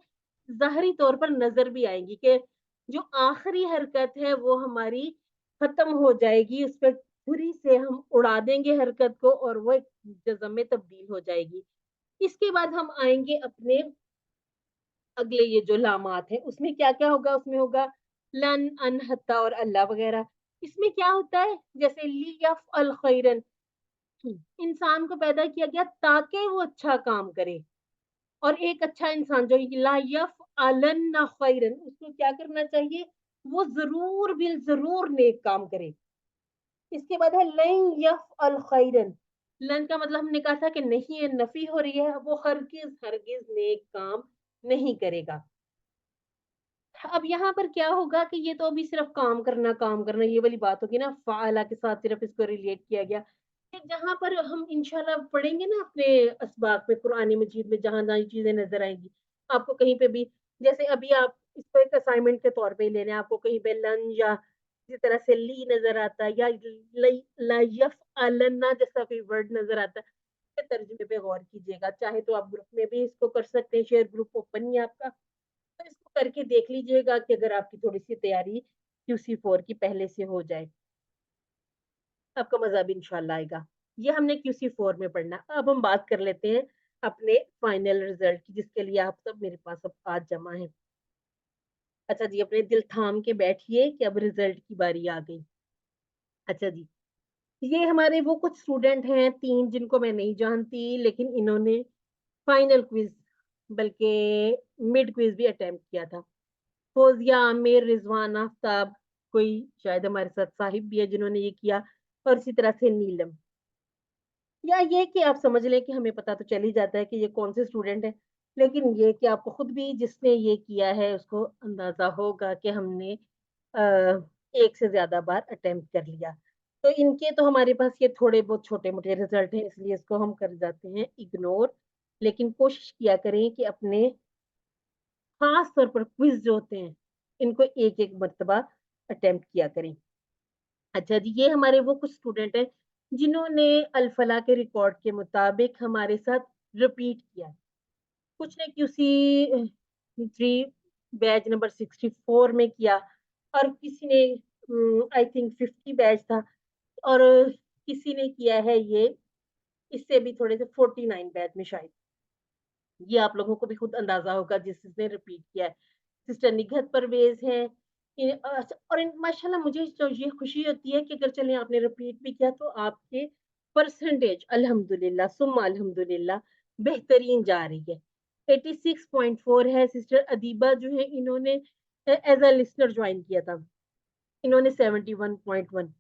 ज़ाहिरी तौर पर नज़र भी आएँगी कि जो आखिरी हरकत है वो हमारी ख़त्म हो जाएगी, उस पे छुरी से हम उड़ा देंगे हरकत को और वो एक जज़म में तब्दील हो जाएगी। इसके बाद हम आएँगे अपने अगले ये जो लामात हैं, उसमें क्या-क्या होगा? उसमें होगा लन, अन, हत्ता और अल्लाह वग़ैरह। इसमें क्या होता है? जैसे लियफ़अल खैरन, इंसान को पैदा किया गया ताकि वो अच्छा काम करे, और एक अच्छा इंसान जो ला यफ़अलन्ना खैरन, उसको क्या करना चाहिए? वो ज़रूर बिल ज़रूर नेक काम करे। इसके बाद है लन यफ़अल खैरन, लन का मतलब हमने कहा था कि नहीं है, नफ़ी हो रही है, वो हरगिज़ हरगिज़ नेक काम नहीं करेगा। अब यहाँ पर क्या होगा कि ये तो अभी सिर्फ काम करना ये वाली बात होगी ना, फ़ाअला के साथ सिर्फ इसको रिलेट किया गया। कि जहाँ पर हम इंशाल्लाह पढ़ेंगे ना अपने असबाक में, कुरान मजीद में जहाँ-जहाँ ये चीज़ें नज़र आएँगी, आपको कहीं पे भी, जैसे अभी आप इसको एक असाइनमेंट के तौर पे ही ले लें, आपको कहीं पे लन या इसी तरह से ली नज़र आता है या लई ला यफ़अलन्ना जैसा कोई वर्ड नज़र आता है, के तर्जुमे पे गौर कीजिएगा। चाहे तो आप ग्रुप में भी इसको कर सकते हैं, शेयर ग्रुप ओपन ही है आपका। तो इसको करके देख लीजिएगा कि अगर आपकी थोड़ी-सी तैयारी क्यूसी 4 की पहले से हो जाए, आपका मज़ा भी इंशाल्लाह आएगा। ये हमने क्यूसी 4 में पढ़ना। अब हम बात कर लेते हैं अपने फाइनल रिज़ल्ट की, जिसके लिए आप सब मेरे पास अब आज जमा हैं। अच्छा जी, अपने दिल थाम के बैठिए कि अब रिज़ल्ट की बारी आ गई। अच्छा जी, ये हमारे वो कुछ स्टूडेंट हैं 3 जिनको मैं नहीं जानती, लेकिन इन्होंने फाइनल क्विज़ बल्कि मिड क्विज़ भी अटेम्प्ट किया था। फ़ौज़िया, आमिर, रिज़वान, आफ्ताब, कोई शायद हमारे साथ साहिब भी है जिन्होंने ये किया, और इसी तरह से नीलम। या ये कि आप समझ लें कि हमें पता तो चल ही जाता है कि ये कौन से स्टूडेंट हैं, लेकिन ये कि आपको खुद भी जिसने ये किया है उसको अंदाज़ा होगा कि हमने अ, एक से ज़्यादा बार अटेम्प्ट कर लिया। तो इनके तो हमारे पास ये थोड़े बहुत छोटे-मोटे रिज़ल्ट हैं, इसलिए इसको हम कर जाते हैं इग्नोर। लेकिन कोशिश किया करें कि अपने ख़ास तौर पर क्विज़ जो होते हैं, इनको एक-एक मर्तबा अटेम्प्ट किया करें। अच्छा जी, ये हमारे वो कुछ स्टूडेंट हैं, जिन्होंने अल-फलाह के रिकॉर्ड के मुताबिक हमारे साथ रिपीट किया है। कुछ ने क्यूसी 3 बैच नंबर 64 में किया, और किसी ने आई थिंक 50 बैच था, और किसी ने किया है ये इससे भी थोड़े से 49 बैच में शायद। ये आप लोगों को भी खुद अंदाज़ा होगा जिसने रिपीट किया है। सिस्टर निघत परवेज़ हैं। अच्छा, और माशाल्लाह मुझे तो ये खुशी होती है कि अगर चलें आपने रिपीट भी किया तो आपके परसेंटेज अल्हम्दुलिल्लाह सुम्मा अल्हम्दुलिल्लाह बेहतरीन जा रही है। 86.4 है। सिस्टर अदीबा जो है इन्होंने एज़ अ लिसनर जॉइन किया था। इन्होंने 71.1।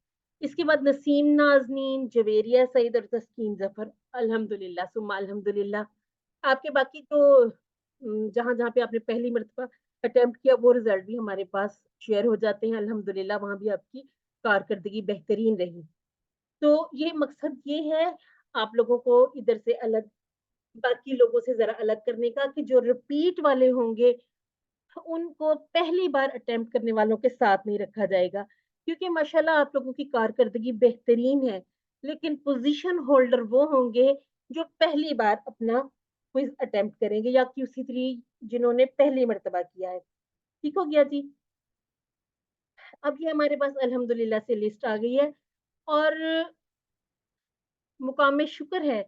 इसके बाद नसीम नाज़नीन, जवेरिया सईद और तस्कीन ज़फ़र अल्हम्दुलिल्लाह सुम्मा अल्हम्दुलिल्लाह। आपके बाकी तो जहाँ-जहाँ पे आपने पहली मर्तबा अटेम्प्ट किया वो रिज़ल्ट भी हमारे पास शेयर हो जाते हैं अल्हम्दुलिल्लाह, वहाँ भी आपकी कारकर्दगी बेहतरीन रही। तो ये मकसद ये है आप लोगों को इधर से अलग, बाकी लोगों से ज़रा अलग करने का, कि जो रिपीट वाले होंगे उनको पहली बार अटेम्प्ट करने वालों के साथ नहीं रखा जाएगा, क्योंकि माशाल्लाह आप लोगों की कारकर्दगी बेहतरीन है, लेकिन पोजीशन होल्डर वो होंगे जो पहली बार अपना क्विज़ अटेम्प्ट करेंगे, या क्यूसी 3 जिन्होंने पहली मर्तबा किया है। ठीक हो गया जी? अब ये हमारे पास अल्हम्दुलिल्लाह से लिस्ट आ गई है, और मुकाम शुक्र है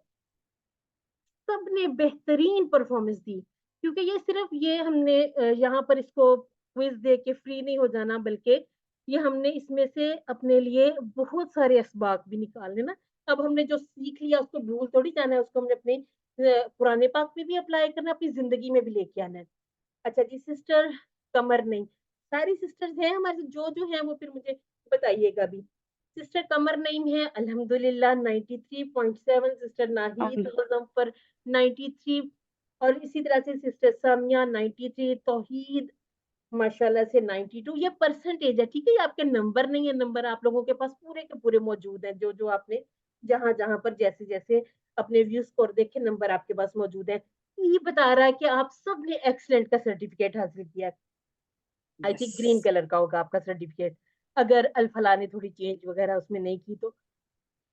सबने बेहतरीन परफ़ॉर्मेंस दी, क्योंकि ये सिर्फ़ ये हमने यहाँ पर इसको क्विज़ दे के फ्री नहीं हो जाना, बल्कि ये हमने इसमें से अपने लिए बहुत सारे असबाक भी निकालने ना। अब हमने जो सीख लिया उसको भूल थोड़ी जाना है, उसको हमने अपने कुरान पाक में भी अप्लाई करना है, अपनी ज़िंदगी में भी लेके आना है। अच्छा जी, सिस्टर कमर नहीं, सारी सिस्टर्स हैं हमारे जो हैं वो फिर मुझे बताइएगा भी। सिस्टर कमर नईम है अल्हम्दुलिल्लाह 93.7, सिस्टर नाहीद मुज़फ़्फ़र 93, और इसी तरह से सिस्टर सामिया 93, तौहीद माशाल्लाह से 92। ये परसेंटेज है, ठीक है? ये आपके नंबर नहीं है, नंबर आप लोगों के पास पूरे के पूरे मौजूद हैं, जो आपने जहाँ-जहाँ पर जैसे-जैसे अपने व्यू स्कोर देखे नंबर आपके पास मौजूद है। ये बता रहा है कि आप सबने एक्सीलेंट का सर्टिफिकेट हासिल किया है। I think green yes. Colour का होगा आपका सर्टिफिकेट, अगर अल-फलाह ने थोड़ी चेंज वगैरह उसमें नहीं की तो।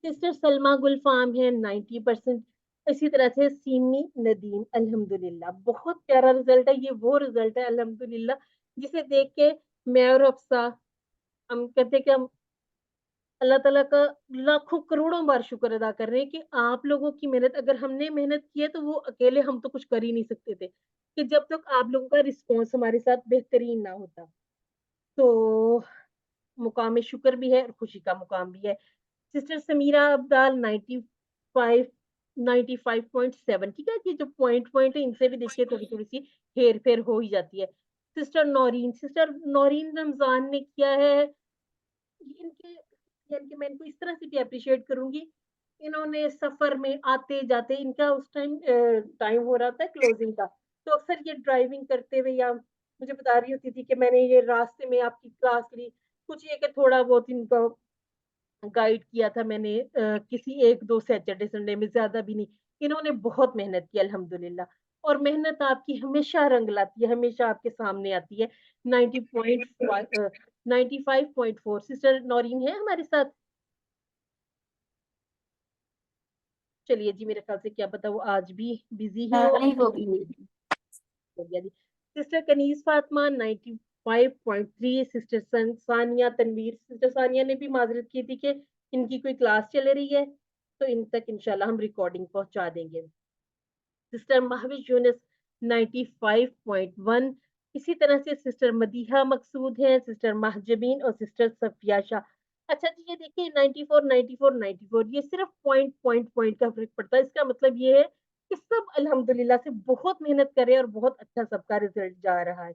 सिस्टर सलमा गुलफाम है 90%। इसी तरह से सीमी नदीम अल्हम्दुलिल्लाह, बहुत प्यारा रिजल्ट है। ये वो रिजल्ट है अल्हम्दुलिल्लाह जिसे देख के मैं और अफ़सा हम कहते हैं कि हम अल्लाह ताला का लाखों करोड़ों बार शुक्र अदा कर रहे हैं कि आप लोगों की मेहनत, अगर हमने मेहनत की है तो वो अकेले हम तो कुछ कर ही नहीं सकते थे, कि जब तक आप लोगों का रिस्पॉन्स हमारे साथ बेहतरीन ना होता। तो मुकाम शुक्र भी है और खुशी का मुकाम भी है। सिस्टर समीरा अब्दाल 95 95.7, ठीक है? ये जो पॉइंट है इनसे भी देखिए थोड़ी-थोड़ी सी हेर-फेर हो ही जाती है। सिस्टर नौरीन रमज़ान ने किया है, इनके यानी कि मैं इनको इस तरह से भी एप्रिशिएट करूँगी, इन्होंने सफ़र में आते-जाते इनका उस टाइम टाइम हो रहा था क्लोजिंग का, तो अक्सर ये ड्राइविंग करते हुए या مجھے بتا رہی ہوتی تھی کہ میں نے یہ راستے میں آپ کی کلاس لی، کچھ یہ کہ تھوڑا بہت ان کو گائیڈ کیا تھا میں نے کسی 1-2 سیٹرڈے سنڈے میں، زیادہ بھی نہیں. انہوں نے بہت محنت کی الحمدللہ، اور محنت آپ کی ہمیشہ رنگ لاتی ہے، ہمیشہ آپ کے سامنے آتی ہے. 95.4 سسٹر نورین ہے ہمارے ساتھ. چلیے جی، میرے خیال سے کیا پتا وہ آج بھی بزی ہیں. نہیں وہ بھی نہیں. سسٹر کنیز فاطمہ 95.3، سسٹر ثانیہ تنویر. سسٹر ثانیہ نے بھی معذرت کی تھی کہ ان کی کوئی کلاس چل رہی ہے، تو ان تک انشاءاللہ ہم ریکارڈنگ پہنچا دیں گے. سسٹر مہوش یونس 95.1، اسی طرح سے سسٹر مدیحہ مقصود ہیں، سسٹر مہجبین اور سسٹر صفیہ شاہ. اچھا جی، یہ دیکھیں 94 یہ صرف پوائنٹ کا فرق پڑتا ہے. اس کا مطلب یہ ہے کہ سب الحمدللہ سے بہت محنت کرے اور بہت اچھا سب کا رزلٹ جا رہا ہے.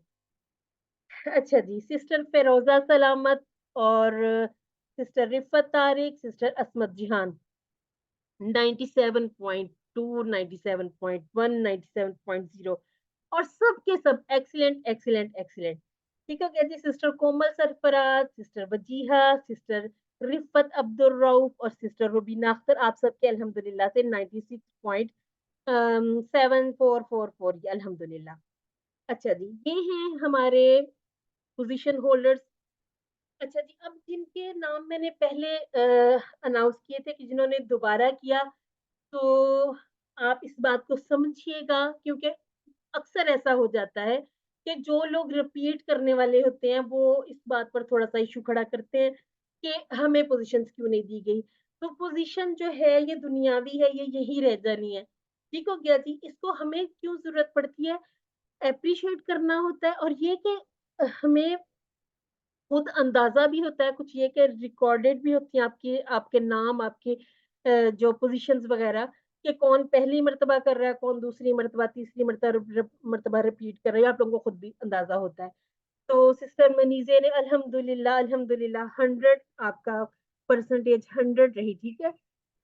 اچھا جی، سسٹر فیروزہ سلامت اور سسٹر رفت طارق، سسٹر عصمت جہان 97.2، 97.1، 97.0، اور سب کے سب ایکسیلنٹ ایکسیلنٹ ایکسیلنٹ. ٹھیک ہو گیا جی. سسٹر کومل سرفراز، سسٹر وجیحہ، سسٹر رفت عبد الرؤف اور سسٹر روبینہ اختر، آپ سب کے الحمدللہ سے 96.7444 یہ الحمدللہ. اچھا جی، یہ ہیں ہمارے پوزیشن ہولڈرز. اچھا جی، اب جن کے نام میں نے پہلے اناؤنس کیے تھے کہ جنہوں نے دوبارہ کیا، تو آپ اس بات کو سمجھیے گا، کیونکہ اکثر ایسا ہو جاتا ہے کہ جو لوگ ریپیٹ کرنے والے ہوتے ہیں وہ اس بات پر تھوڑا سا ایشو کھڑا کرتے ہیں کہ ہمیں پوزیشنز کیوں نہیں دی گئی. تو پوزیشن جو ہے یہ دنیاوی ہے، یہ یہی رہ جانی ہے. ٹھیک ہو گیا جی. اس کو ہمیں کیوں ضرورت پڑتی ہے؟ اپریشیٹ کرنا ہوتا ہے، اور یہ کہ ہمیں خود اندازہ بھی ہوتا ہے، کچھ یہ کہ ریکارڈڈ بھی ہوتی ہیں آپ کے نام، آپ کے جو پوزیشنز وغیرہ، کہ کون پہلی مرتبہ کر رہا ہے، کون دوسری مرتبہ، تیسری مرتبہ ریپیٹ کر رہا ہے، آپ لوگوں کو خود بھی اندازہ ہوتا ہے. تو سسٹر منیزے نے الحمدللہ 100 آپ کا پرسنٹیج 100 رہی. ٹھیک ہے.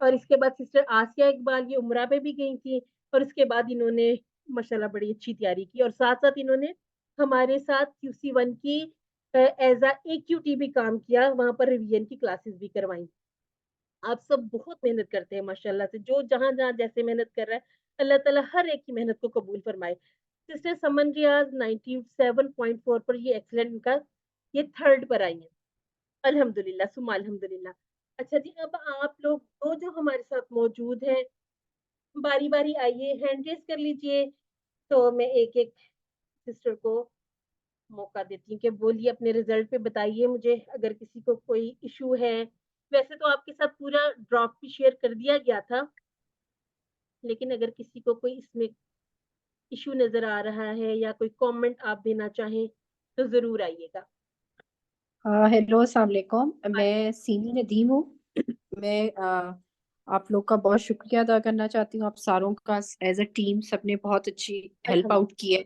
اور اس کے بعد سسٹر آسیہ اقبال یہ عمرہ پہ بھی گئی تھی، اور اس کے بعد انہوں نے ماشاءاللہ بڑی اچھی تیاری کی، اور ساتھ ساتھ انہوں نے ہمارے ساتھ QC1 کی ایز اے QT بھی کام کیا، وہاں پر ریویژن کی کلاسز بھی کروائیں. آپ سب بہت محنت کرتے ہیں ماشاءاللہ سے، جو جہاں جہاں جیسے محنت کر رہا ہے اللہ تعالیٰ ہر ایک کی محنت کو قبول فرمائے. سسٹر سمن ریاض 97.4 پر یہ ایکسلنٹ ان کا یہ 3rd پر آئی ہیں الحمدللہ ثم الحمدللہ. اچھا جی، اب آپ لوگ جو ہمارے ساتھ موجود ہیں باری باری آئیے، ہینڈ ریز کر لیجئے، تو میں ایک ایک سسٹر کو موقع دیتی ہوں کہ بولیے، اپنے رزلٹ پہ بتائیے مجھے اگر کسی کو کوئی ایشو ہے. ویسے تو آپ کے ساتھ پورا ڈرافٹ بھی شیئر کر دیا گیا تھا، لیکن اگر کسی کو کوئی اس میں ایشو نظر آ رہا ہے یا کوئی کامنٹ آپ دینا چاہیں تو ضرور آئیے گا. ہیلو، السلام علیکم. میں سینی ندیم ہوں. میں آپ لوگ کا بہت شکریہ ادا کرنا چاہتی ہوں. آپ ساروں کا ایز اے ٹیم سب نے بہت اچھی ہیلپ آؤٹ کی ہے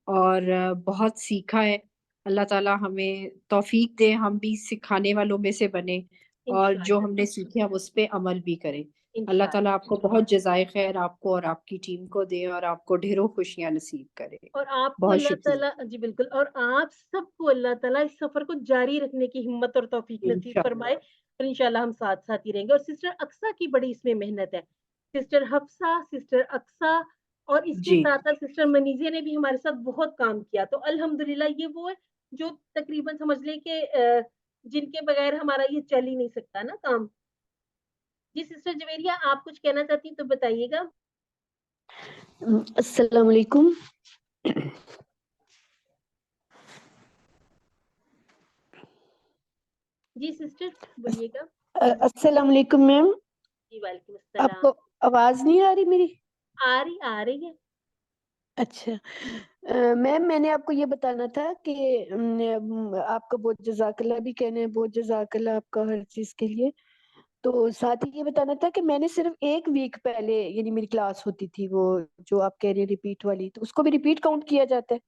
اور بہت سیکھا ہے. اللہ تعالیٰ ہمیں توفیق دے، ہم بھی سکھانے والوں میں سے بنے اور جو ہم نے سیکھے ہم اس پہ عمل بھی کریں. اللہ تعالیٰ آپ کو بہت جزائے خیر آپ کو اور آپ کی ٹیم کو دے اور آپ کو ڈھیروں خوشیاں نصیب کرے. اور آپ کو بہت اللہ شکریہ. تعالیٰ، جی بالکل، اور آپ سب کو اللہ تعالیٰ اس سفر کو جاری رکھنے کی ہمت اور توفیق نصیب فرمائے، اور انشاءاللہ ہم ساتھ ساتھ ہی رہیں گے. اور سسٹر اقصیٰ کی بڑی اس میں محنت ہے، سسٹر حفصہ، سسٹر اقصیٰ، اور اس کے ساتھ ساتھ سسٹر منیزے نے بھی ہمارے ساتھ بہت کام کیا. تو الحمدللہ یہ وہ ہے جو تقریباً سمجھ لیں کہ جن کے بغیر ہمارا یہ چل ہی نہیں سکتا نا کام. جی سسٹر جویریہ، آپ کچھ کہنا چاہتی ہیں تو بتائیے گا. السلام علیکم. جی سسٹر بولیے گا. السلام علیکم میم. جی وعلیکم آپ السلام. کو آواز نہیں آ رہی میری؟ آ رہی ہے. اچھا میم، میں نے آپ کو یہ بتانا تھا کہ آپ کا بہت جزاک اللہ بھی کہنا ہے، بہت جزاک اللہ آپ کا ہر چیز کے لیے. تو ساتھ ہی یہ بتانا تھا کہ میں نے صرف 1 ویک پہلے، یعنی میری کلاس ہوتی تھی وہ جو آپ کہہ رہے ہیں ریپیٹ والی، تو اس کو بھی ریپیٹ کاؤنٹ کیا جاتا ہے؟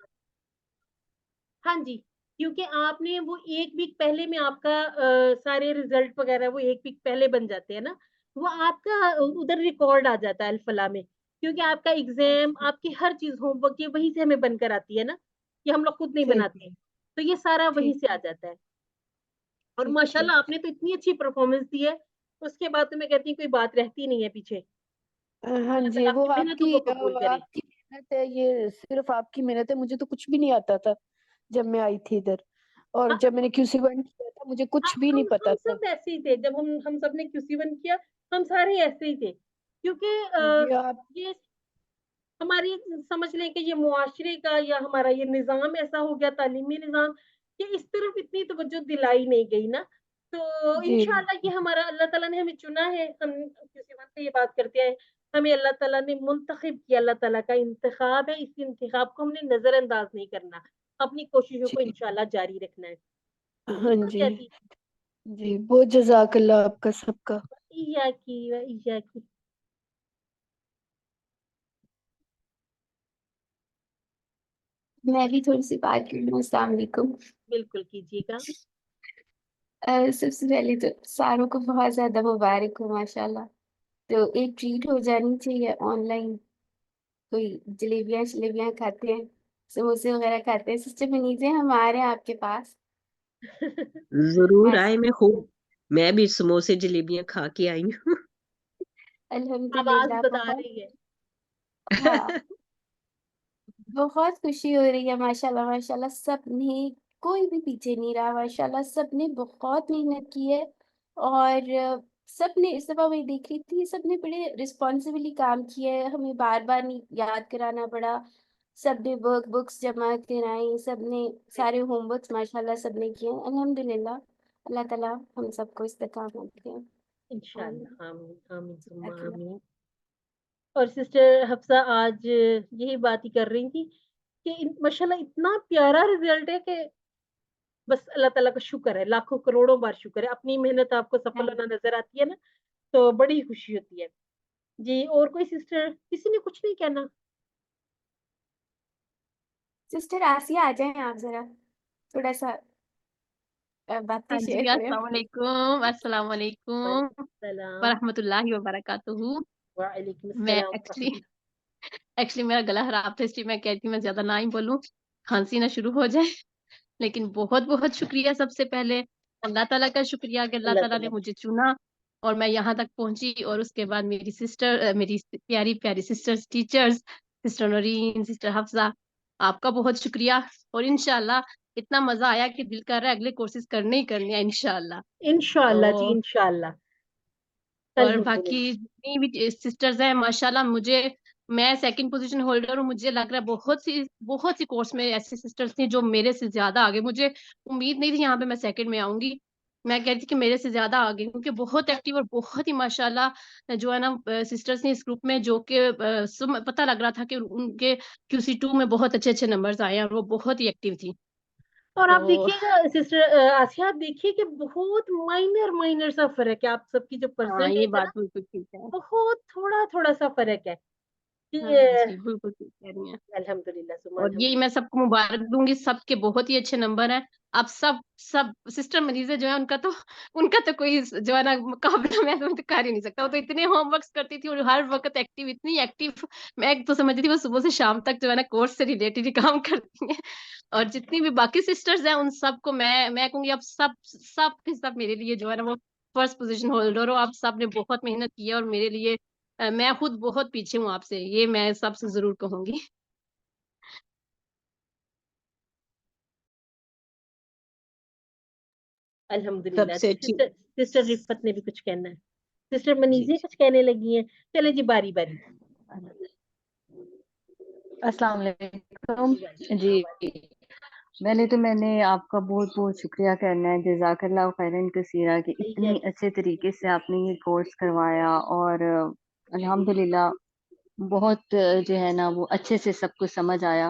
ہاں جی، کیونکہ آپ نے وہ 1 ویک پہلے میں آپ کا سارے ریزلٹ وغیرہ وہ 1 ویک پہلے بن جاتے ہیں نا، وہ آپ کا ادھر ریکارڈ آ جاتا ہے الفلاح میں، کیونکہ آپ کا ایگزام، آپ کی ہر چیز ہوم ورک یہ وہیں سے ہمیں بن کر آتی ہے نا. یہ ہم لوگ خود نہیں ٹھیک بناتے, تو یہ سارا وہیں ٹھیک سے آ جاتا ہے. اور ٹھیک ماشاءاللہ ٹھیک آپ نے تو اتنی اچھی پرفارمنس دی ہے, اس کے بعد تو میں کہتی ہوں کوئی بات رہتی نہیں ہے پیچھے. ہاں اللہ جی تعالیٰ آپ وہ کی محنتوں کو قبول کرے. آپ کی محنت ہے, یہ صرف آپ کی محنت ہے. مجھے تو کچھ بھی نہیں آتا تھا جب میں آئی تھی ادھر, اور ہاں, جب میں نے QC1 کیا تھا مجھے کچھ بھی نہیں پتا ہم تھا. سب ایسے ہی تھے جب ہم سب نے QC1 کیا, ہم سارے ایسے ہی تھے, کیونکہ جی آپ یہ ہماری سمجھ لیں کہ یہ معاشرے کا یا ہمارا یہ نظام ایسا ہو گیا, تعلیمی نظام, کہ اس طرف اتنی توجہ دلائی نہیں گئی نا. تو جی انشاءاللہ یہ ہمارا اللہ تعالیٰ نے ہمیں چنا ہے, ہم کسی وقت سے یہ بات کرتے ہیں, ہمیں اللہ تعالیٰ نے منتخب کیا, اللہ تعالیٰ کا انتخاب ہے, اس انتخاب کو ہم نے نظر انداز نہیں کرنا, اپنی کوششوں کو جی انشاءاللہ جاری رکھنا ہے. ہاں ٹھیک جی ہے جی. جی بہت جزاک اللہ آپ کا سب کا. ایاکی و ایاکی. میں بھی تھوڑی سی بات کر لوں. السلام علیکم. بالکل کیجیے گا. سب سے پہلے تو ساروں کو بہت زیادہ مبارک ہو ماشاء اللہ. تو ایک ٹریٹ ہو جانی چاہیے آن لائن, کوئی جلیبیاں کھاتے ہیں, سموسے وغیرہ کھاتے ہیں. سسٹر منیزے ہم آ رہے ہیں آپ کے پاس. ضرور ماش- آئے, میں بھی سموسے جلیبیاں کھا کے آئی ہوں. آواز الحمدللہ بتا بہت. رہی ہے. ہاں بہت خوشی ہو رہی ہے ماشاء اللہ. سب نے کوئی بھی پیچھے نہیں رہا ماشاء اللہ, سب نے بہت محنت کی ہے. اور سب نے اس دفعہ میں دیکھ رہی تھی, سب نے بڑے رسپانسبلی کام کیا ہے, ہمیں بار بار نہیں یاد کرانا پڑا. سب نے ورک بکس جمع کرائی, سب نے سارے ہوم ورکس ماشاء اللہ سب نے کیے. الحمدللہ اللہ تعالیٰ ہم سب کو استقامت دے. انشاءاللہ آمین آمین ثم آمین. اور سسٹر حفصہ آج یہی بات ہی کر رہی تھی کہ ماشاءاللہ اتنا پیارا رزلٹ ہے کہ بس اللہ تعالیٰ کا شکر ہے, لاکھوں کروڑوں بار شکر ہے. اپنی محنت آپ کو سفل ہونا نظر آتی ہے نا, تو بڑی خوشی ہوتی ہے. جی اور کوئی سسٹر, کسی نے کچھ نہیں کہنا؟ سسٹر آسیہ آ جائیں آپ ذرا, تھوڑا سا باتیں ہاں شیئر جی کریں. السلام علیکم. السلام علیکم وعلیکم السلام. ورحمۃ اللہ وبرکاتہ. وعلیکم میں السلام. ایکچولی میرا گلا خراب تھا, اس لیے میں کہتی ہوں میں زیادہ نہ ہی بولوں, کھانسی نہ شروع ہو جائے. لیکن بہت بہت شکریہ. سب سے پہلے اللہ تعالیٰ کا شکریہ کہ اللہ تعالیٰ نے مجھے چنا اور میں یہاں تک پہنچی. اور اس کے بعد میری سسٹر, میری پیاری پیاری sisters, teachers, sister Noreen, sister Hafsa, آپ کا بہت شکریہ. اور انشاءاللہ اتنا مزہ آیا کہ دل کر رہا ہے اگلے کورسز کرنے ہی کرنے ہیں انشاءاللہ. انشاءاللہ جی انشاءاللہ. اور باقی جتنی بھی سسٹرز ہیں ماشاءاللہ, میں سیکنڈ پوزیشن ہولڈر ہوں. مجھے لگ رہا ہے بہت سی کورس میں ایسی سسٹرز تھیں جو میرے سے زیادہ آگے. مجھے امید نہیں تھی یہاں پہ میں سیکنڈ میں آؤں گی. میں کہتی کہ میرے سے زیادہ آگے, کیونکہ بہت ایکٹیو اور بہت ہی ماشاءاللہ جو ہے نا سسٹرز نے اس گروپ میں, جو کہ پتہ لگ رہا تھا کہ ان کے QC2 میں بہت اچھے اچھے نمبرز آئے ہیں, اور وہ بہت ہی ایکٹیو تھی. اور آپ تو دیکھیے گا سسٹر آسیہ, آپ دیکھیے کہ بہت مائنر سا فرق ہے. آپ سب کی جو ہاں یہ پرسنٹیج ہے نا, بات بالکل ٹھیک ہے. بہت تھوڑا سا فرق ہے. ہاں جی بالکل ٹھیک کہہ رہی ہیں. الحمدللہ ثم اور یہی میں سب کو مبارک دوں گی, سب کے بہت ہی اچھے نمبر ہیں. اب سب سسٹر مریضے جو ہے ان کا تو کوئی جو ہے نا مقابلہ میں تو کر ہی نہیں سکتا. وہ تو اتنے ہوم ورکس کرتی تھی اور ہر وقت ایکٹیو, اتنی ایکٹیو, میں تو سمجھتی تھی وہ صبح سے شام تک جو ہے نا کورس سے ریلیٹڈ ہی کام کرتی ہیں. اور جتنی بھی باقی سسٹرز ہیں ان سب کو میں کہوں گی اب سب کے سب میرے لیے جو ہے نا وہ فرسٹ پوزیشن ہولڈر ہو. آپ سب نے بہت محنت کی ہے, اور میرے لیے میں خود بہت پیچھے ہوں آپ سے, یہ میں سب سے ضرور کہوں گی. الحمدللہ. سب سے اچھی سسٹر رفت نے بھی کچھ کہنا ہے. سسٹر جی منیزے کچھ کہنے لگی ہیں. چلے جی باری باری. السلام علیکم. جی میں نے آپ کا بہت بہت شکریہ کرنا ہے. جزاک اللہ خیرن کثیرہ کہ اتنی اچھے طریقے سے آپ نے یہ کورس کروایا, اور الحمدللہ بہت جو ہے نا وہ اچھے سے سب کچھ سمجھ آیا.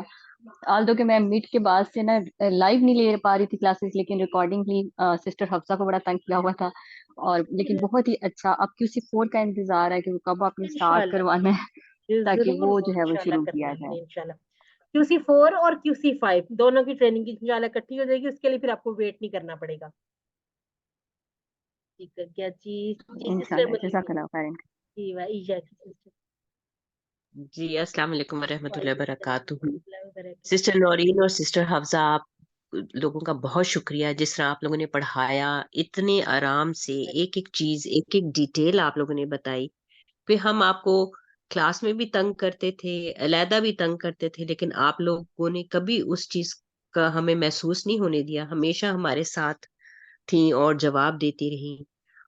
آلدو کہ میں میٹ کے بعد سے نا لائیو نہیں لے پا رہی تھی کلاسز, لیکن ریکارڈنگ ہی سسٹر حفصہ کو بڑا تنگ کیا ہوا تھا. اور لیکن بہت ہی اچھا. اب QC4 کا انتظار ہے کہ وہ کب آپ نے اسٹارٹ کروانا ہے, تاکہ وہ جو ہے وہ شروع کیا جائے. انشاءاللہ QC4 اور QC5 دونوں کی ٹریننگ انشاءاللہ اکٹھی ہو جائے گی. اس کے لیے پھر آپ کو ویٹ نہیں کرنا پڑے گا. ٹھیک ہے کیا جی سسٹر انشاءاللہ. جزاک اللہ خیرن. جی جی السلام علیکم ورحمۃ اللہ وبرکاتہ. वबरकातुहू। सिस्टर नौरीन और सिस्टर हफ्जा, आप लोगों का बहुत शुक्रिया, जिस तरह आप लोगों ने पढ़ाया, इतने आराम से एक एक चीज, एक एक डिटेल आप लोगों ने बताई। फिर हम आपको क्लास में भी तंग करते थे, अलहदा भी तंग करते थे, लेकिन आप लोगों ने कभी उस चीज का हमें महसूस नहीं होने दिया, हमेशा हमारे साथ थी और जवाब देती रही।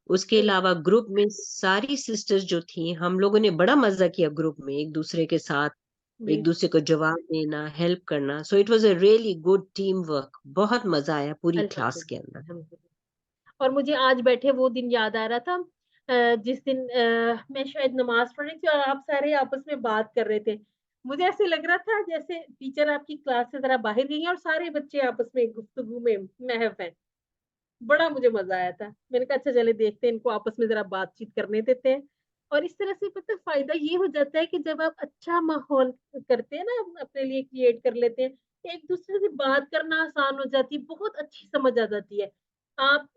उसके अलावा ग्रुप में सारी सिस्टर्स जो थी, हम लोगों ने बड़ा मजा किया ग्रुप में, एक दूसरे के साथ एक बिल्कुल दूसरे को जवाब देना, हेल्प करना। So it was a really good team work, बहुत मजा आया पूरी क्लास के अल्हम्दुलिल्लाह, अंदर। अल्हम्दुलिल्लाह। और मुझे आज बैठे वो दिन याद आ रहा था, जिस दिन मैं शायद नमाज पढ़ रही थी और आप सारे आपस में बात कर रहे थे। मुझे ऐसे लग रहा था जैसे टीचर आपकी क्लास से ज़रा बाहर गई हैं और सारे बच्चे आपस में गुफ्तगू में महव हैं। बड़ा मुझे मज़ा आया था। मैंने कहा अच्छा चले देखते हैं, इनको आपस में ज़रा बातचीत करने देते हैं। और इस तरह से पता है फ़ायदा ये हो जाता है कि जब आप अच्छा माहौल करते हैं ना, अपने लिए क्रिएट कर लेते हैं, एक-दूसरे से बात करना आसान हो जाती है, बहुत अच्छी समझ आ जाती है। आप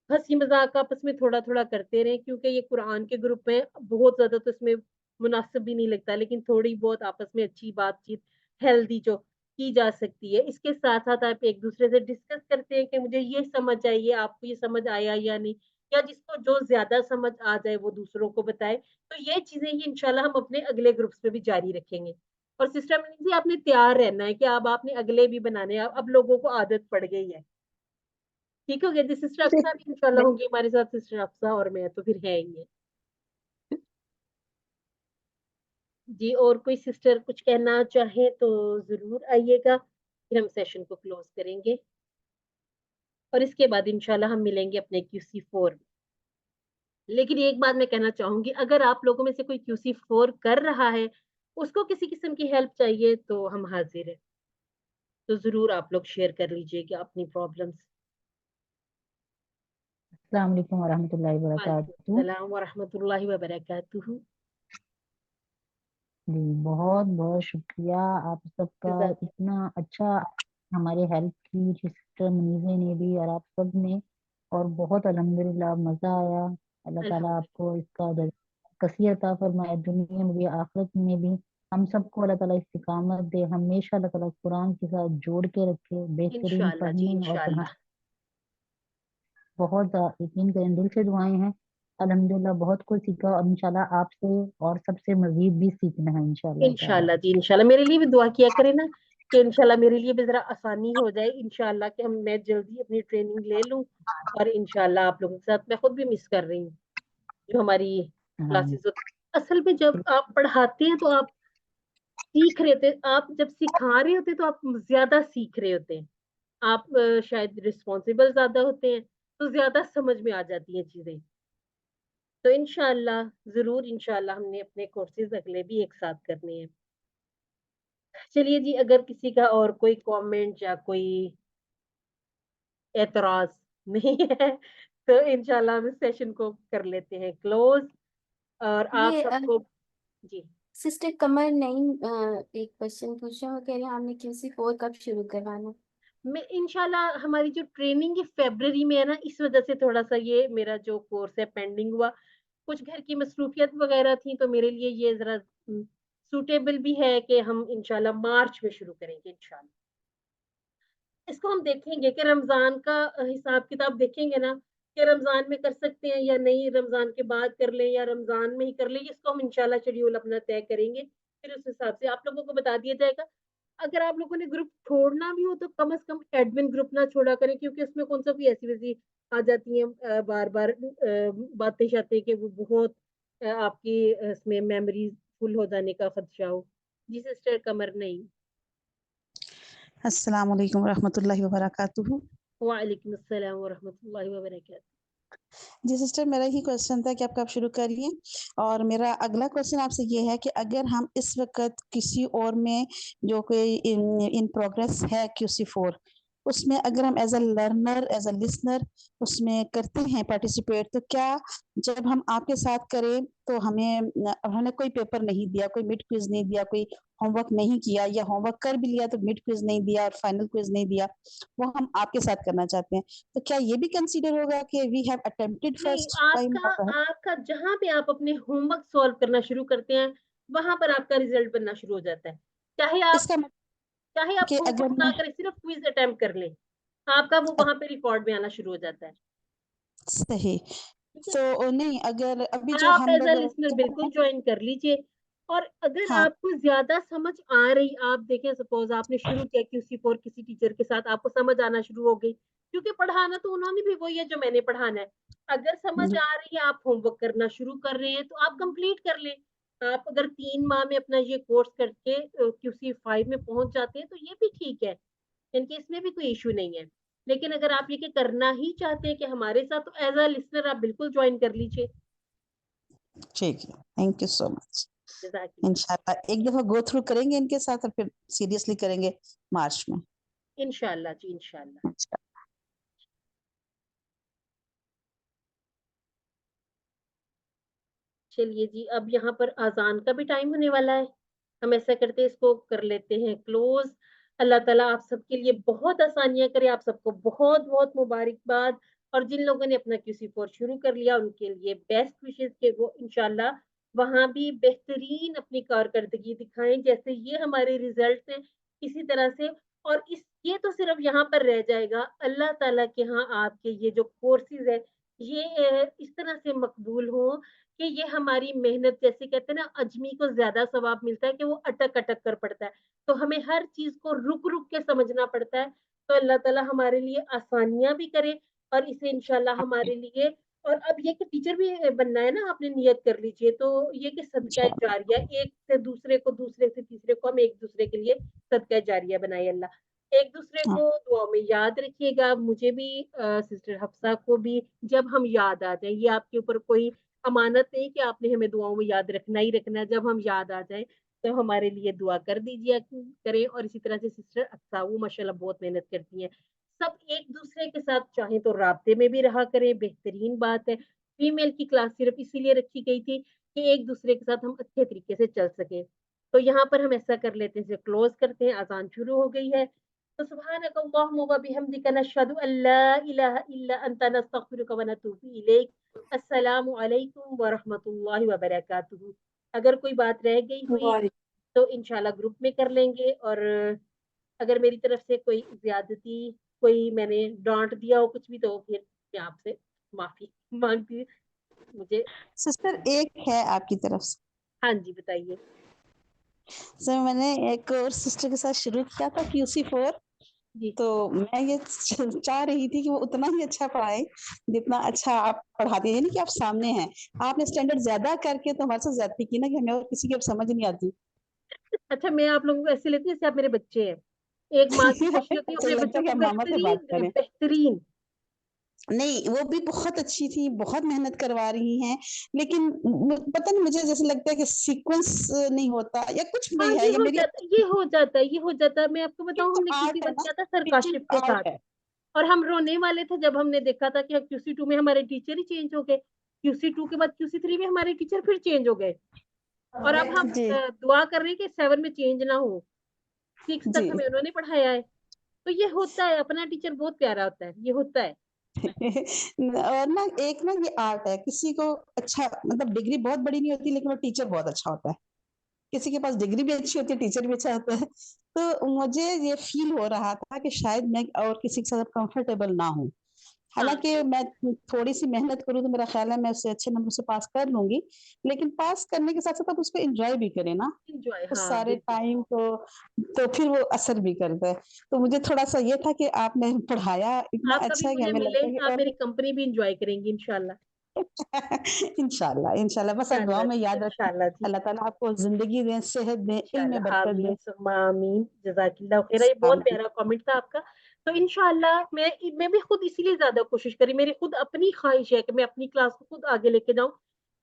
हँसी-मज़ाक आपस में थोड़ा-थोड़ा करते रहें, क्योंकि ये कुरान के ग्रुप में बहुत ज़्यादा तो इसमें मुनासिब भी नहीं लगता, लेकिन थोड़ी बहुत आपस में अच्छी बातचीत हेल्दी जो की जा सकती है। इसके साथ-साथ आप एक-दूसरे से डिस्कस करते हैं कि मुझे ये समझ आई है, आपको ये समझ आया या नहीं? या जिसको जो ज़्यादा समझ आ जाए वो दूसरों को बताए। तो ये चीज़ें ही इंशाल्लाह हम अपने अगले ग्रुप्स में भी जारी रखेंगे। और सिस्टर जी आपने तैयार रहना है कि अब आपने अगले भी बनाने हैं, अब लोगों को आदत पड़ गई है। ठीक हो गया जी, सिस्टर अफ़सा भी इंशाल्लाह होंगी हमारे साथ, सिस्टर अफ़सा और मैं तो फिर है ही है। जी, और कोई सिस्टर कुछ कहना चाहे तो ज़रूर आइएगा, फिर हम सेशन को क्लोज़ करेंगे और इसके बाद इंशाल्लाह हम मिलेंगे अपने क्यूसी 4 में। लेकिन एक बात मैं कहना चाहूँगी, अगर आप लोगों में से कोई क्यूसी 4 कर रहा है, उसको किसी किस्म की हेल्प चाहिए तो हम हाज़िर हैं। तो ज़रूर आप लोग शेयर कर लीजिएगा अपनी प्रॉब्लम्स। अस्सलाम वालेकुम वरहमतुल्लाहि वालेकुम वबरकातुहू। सलाम व रहमतुल्लाहि व बरकातुहू। जी, बहुत बहुत शुक्रिया आप सबका, जज़ाक इतना अच्छा हमारी हेल्प की सिस्टर मुनीज़े ने भी और आप सब ने, और बहुत अल्हम्दुलिल्लाह मज़ा आया। अल्लाह ताला अल्हम्दुलिल्लाह। आपको इसका कसीर अता फरमाए, दुनिया में भी आखिरत में भी। हम सबको अल्लाह ताला इस्तिकामत दे, हमेशा अल्लाह ताला कुरान के साथ जोड़ के रखे, बेहतरीन इंशाअल्लाह जी, पढ़ने और पढ़ाने। इंशाअल्लाह। बहुत यकीन करें, दिल से दुआएं हैं। अल्हम्दुलिल्लाह बहुत कुछ सीखा और इंशाल्लाह आपसे और सबसे मजीद भी सीखना है इंशाल्लाह ताला। इंशाअल्लाह जी, इंशाअल्लाह। मेरे लिए भी दुआ किया करें ना कि इंशाअल्लाह मेरे लिए भी ज़रा आसानी हो जाए, इंशाअल्लाह कि मैं जल्दी अपनी ट्रेनिंग ले लूँ और इंशाअल्लाह आप लोगों के साथ, मैं खुद भी मिस कर रही हूँ, जो हमारी हाँ, क्लासेस होती हैं। असल में जब आप पढ़ाते हैं तो आप सीख रहे होते हैं, आप जब सिखा रहे होते हैं तो आप ज़्यादा सीख रहे होते हैं। आप शायद रिस्पॉन्सिबल ज़्यादा होते हैं, तो ज़्यादा समझ में आ जाती हैं चीज़ें। तो इंशाअल्लाह, ज़रूर इंशाअल्लाह हमने अपने कोर्सेज़ अगले भी एक साथ करने हैं। चलिए जी, अगर किसी का और कोई कमेंट या कोई एतराज़ नहीं है, तो इंशाल्लाह हम इस सेशन को कर लेते हैं क्लोज़ और आप ये सबको जी। सिस्टर कमर नहीं एक क्वेश्चन पूछा, वो कह रहे हैं हमने क्यूसी 4 कब शुरू करवाना? मैं इंशाल्लाह हमारी जो ट्रेनिंग है फ़रवरी में है ना, इस वज़ह से थोड़ा-सा ये मेरा जो कोर्स है पेंडिंग हुआ। कुछ घर की मसरूफ़ियत वग़ैरह थी, तो मेरे लिए ये ज़रा सूटेबल भी है कि हम इंशाल्लाह मार्च में शुरू करेंगे इंशाल्लाह। इसको हम देखेंगे कि रमज़ान का हिसाब-किताब देखेंगे ना, कि रमज़ान में कर सकते हैं या नहीं, रमज़ान के बाद कर लें या रमज़ान में ही कर लें, इसको हम इंशाल्लाह शेड्यूल अपना तय करेंगे। फिर उस हिसाब से आप लोगों को बता दिया जाएगा। अगर आप लोगों ने ग्रुप छोड़ना भी हो तो कम से कम एडमिन ग्रुप ना छोड़ा करें, क्योंकि उसमें कौन-सा कोई ऐसी-वैसी आ जाती हैं बार-बार बातें-शातें कि वो बहुत आपकी इसमें मेमोरीज़ फुल हो जाने का खदशा हो। जी सिस्टर कमर नहीं। अस्सलाम वालेकुम रहमतुल्लाहि व बरकातुहू। वालेकुम अस्सलाम व रहमतुल्लाहि व बरकातहू। जी सिस्टर, मेरा ही क्वेश्चन था कि आप कब शुरू करिए, और मेरा अगला क्वेश्चन आपसे ये है कि अगर हम इस वक्त किसी और में जो कोई इन प्रोग्रेस है QC4, उसमें अगर हम as a learner as a listener उसमें करते हैं पार्टिसिपेट, तो क्या जब हम आपके साथ करें तो हमें उन्होंने कोई पेपर नहीं दिया, कोई मिड क्विज नहीं दिया, कोई होमवर्क नहीं किया, या होमवर्क कर भी लिया तो मिड क्विज नहीं दिया और फाइनल क्विज नहीं दिया, वो हम आपके साथ करना चाहते हैं, तो क्या ये भी कंसीडर होगा कि वी हैव अटेम्प्टेड नहीं, फर्स्ट टाइम? आपका जहाँ पे आप अपने होमवर्क सॉल्व करना शुरू करते हैं, वहाँ पर आपका रिज़ल्ट बनना शुरू हो जाता है। चाहे आप इसका چاہے آپ کہ ہوم اگر ورک نہ میں کریں, صرف کوئز اٹیمپٹ کر لیں, آپ کا وہ وہاں پہ ریکارڈ میں آنا شروع ہو جاتا ہے. صحیح ٹھیک ہے, تو نہیں اگر ابھی جو آپ ہم ایز اے لوگ لسنر بالکل جوائن کر لیجئے. اور اگر ہاں آپ کو زیادہ سمجھ آ رہی, آپ دیکھیں سپوز آپ نے شروع کیا QC4 کسی ٹیچر کے ساتھ, آپ کو سمجھ آنا شروع ہو گئی, کیونکہ پڑھانا تو انہوں نے بھی وہی ہے جو میں نے پڑھانا ہے. اگر سمجھ جی آ رہی ہے, آپ ہوم ورک کرنا شروع کر رہے ہیں, تو آپ کمپلیٹ کر لیں. آپ اگر 3 ماہ میں اپنا یہ کورس کر کے QC5 میں پہنچ جاتے ہیں تو یہ بھی ٹھیک ہے, ان کے اس میں بھی کوئی ایشو نہیں ہے. لیکن اگر آپ یہ کہ کرنا ہی چاہتے ہیں کہ ہمارے ساتھ, تو ایز اے لسنر آپ بالکل جوائن کر لیجئے. ٹھیک ہے, تھینک یو سو مچ. جزاک اللہ. انشاءاللہ ایک دفعہ گو تھرو کریں گے ان کے ساتھ اور پھر سیریسلی کریں گے مارچ میں. انشاءاللہ جی, انشاءاللہ. چلیے جی, اب یہاں پر اذان کا بھی ٹائم ہونے والا ہے. ہم ایسا کرتے ہیں, اس کو کر لیتے ہیں کلوز. اللہ تعالیٰ آپ سب کے لیے بہت آسانیاں کرے, آپ سب کو بہت بہت مبارکباد. اور جن لوگوں نے اپنا QC4 شروع کر لیا, ان کے لیے بیسٹ وشز کہ وہ انشاءاللہ وہاں بھی بہترین اپنی کارکردگی دکھائیں, جیسے یہ ہمارے ریزلٹس ہیں اسی طرح سے. اور یہ تو صرف یہاں پر رہ جائے گا, اللہ تعالیٰ کے ہاں آپ کے یہ جو کورسز ہے یہ اس طرح سے مقبول ہوں کہ یہ ہماری محنت, جیسے کہتے ہیں نا اجمی کو زیادہ ثواب ملتا ہے کہ وہ اٹک اٹک کر پڑتا ہے, تو ہمیں ہر چیز کو رک رک کے سمجھنا پڑتا ہے. تو اللہ تعالیٰ ہمارے لیے آسانیاں بھی کرے, اور اسے انشاءاللہ ہمارے لیے. اور اب یہ کہ ٹیچر بھی بننا ہے نا, آپ نے نیت کر لیجئے, تو یہ کہ صدقہ جاریہ, ایک سے دوسرے کو, دوسرے سے تیسرے کو ہم ایک دوسرے کے لیے صدقہ جاریہ بنائے. اللہ ایک دوسرے کو دعا میں یاد رکھیے گا, مجھے بھی سسٹر حفصہ کو بھی, جب ہم یاد آ جائیں. یہ آپ کے اوپر کوئی امانت نہیں کہ آپ نے ہمیں دعاؤں میں یاد رکھنا ہی رکھنا ہے, جب ہم یاد آ جائیں تو ہمارے لیے دعا کر دیجیے کریں. اور اسی طرح سے سسٹر اقصیٰ, وہ ماشاءاللہ بہت محنت کرتی ہیں. سب ایک دوسرے کے ساتھ چاہیں تو رابطے میں بھی رہا کریں, بہترین بات ہے. فیمیل کی کلاس صرف اسی لیے رکھی گئی تھی کہ ایک دوسرے کے ساتھ ہم اچھے طریقے سے چل سکیں. تو یہاں پر ہم ایسا کر لیتے ہیں, کلوز کرتے ہیں, اذان شروع ہو گئی ہے. تو سبحانک اللہم و بحمدک, نشہد ان لا الہ الا انت, نستغفرک و نتوب الیک. السلام علیکم ورحمۃ اللہ وبرکاتہ. اگر کوئی بات رہ گئی ہوئی تو انشاءاللہ گروپ میں کر لیں گے, اور اگر میری طرف سے کوئی زیادتی, کوئی میں نے ڈانٹ دیا ہو کچھ بھی, تو پھر میں آپ سے معافی مانگتی ہوں. مجھے سسٹر ایک ہے آپ کی طرف سے. ہاں جی بتائیے. سر میں نے ایک اور سسٹر کے ساتھ شروع کیا تھا QC4, جی تو میں یہ چاہ رہی تھی کہ وہ اتنا ہی اچھا پڑھائے جتنا اچھا آپ پڑھاتے ہیں, یعنی کہ آپ سامنے ہیں. آپ نے اسٹینڈرڈ زیادہ کر کے تو ہمارے ساتھ زیادتی کی نا, کہ ہمیں اور کسی کی اب سمجھ نہیں آتی. اچھا, میں آپ لوگوں کو ایسے لیتی ہوں جیسے آپ میرے بچے ہیں. ایک ماں کی کوشش ہوتی ہے اچھا اپنے لگتا بچوں ہے کہ کو ہم ماما سے بات کریں. بہترین. نہیں وہ بھی بہت اچھی تھی, بہت محنت کروا رہی ہیں, لیکن پتہ نہیں مجھے جیسے لگتا ہے کہ سیکوینس نہیں ہوتا یا کچھ ہاں بھی ہے, یہ یا ہو میری جاتا ہے, یہ ہو جاتا ہے. میں آپ کو بتاؤں, ہم نے آرٹ ہے QC1 نا, کیا تھا سر ٹیچنگ کاشف کے آرٹ ساتھ, ہے. اور ہم رونے والے تھے جب ہم نے دیکھا تھا کہ QC2 میں ہمارے ٹیچر ہی چینج ہو گئے. QC2 کے بعد QC3 میں ہمارے ٹیچر پھر چینج ہو گئے, اور اب ہم جی دعا کر رہے ہیں کہ 7 میں چینج نہ ہو. 6 جی تک ہمیں انہوں نے پڑھایا ہے. تو یہ ہوتا ہے, اپنا ٹیچر بہت پیارا ہوتا ہے, یہ ہوتا ہے. اور نا ایک نا یہ آرٹ ہے, کسی کو اچھا مطلب ڈگری بہت بڑی نہیں ہوتی لیکن وہ ٹیچر بہت اچھا ہوتا ہے. کسی کے پاس ڈگری بھی اچھی ہوتی ہے, ٹیچر بھی اچھا ہوتا ہے. تو مجھے یہ فیل ہو رہا تھا کہ شاید میں اور کسی کے ساتھ کمفرٹیبل نہ ہوں. حالانکہ میں تھوڑی سی محنت کروں تو میرا خیال ہے میں اس سے اچھے نمبر سے پاس کر لوں گی, لیکن پاس کرنے کے ساتھ ساتھ آپ اس کو انجوائے بھی کریں نا, انجوائے, اس ہاں سارے بالکل. ٹائم کو, تو پھر وہ اثر بھی کرتا ہے. تو مجھے تھوڑا سا یہ تھا کہ آپ نے پڑھایا اتنا آپ کبھی اچھا ہے کہ مجھے ہمیں ملے, لگتا ہے کہ آپ میری کمپنی بھی انجوائے کریں گی انشاءاللہ. انشاءاللہ بس آپ دعا میں یاد رکھیں. انشاءاللہ جی, اللہ تعالیٰ آپ کو زندگی دیں, صحت دیں, علم میں انشاءاللہ. برکت دیں. آمین ثم آمین. جزاک اللہ خیر. یہ بہت پیارا کامنٹ تھا آپ کا. تو انشاءاللہ میں بھی خود اسی لیے زیادہ کوشش کری. میری خود اپنی خواہش ہے کہ میں اپنی کلاس کو خود آگے لے کے جاؤں.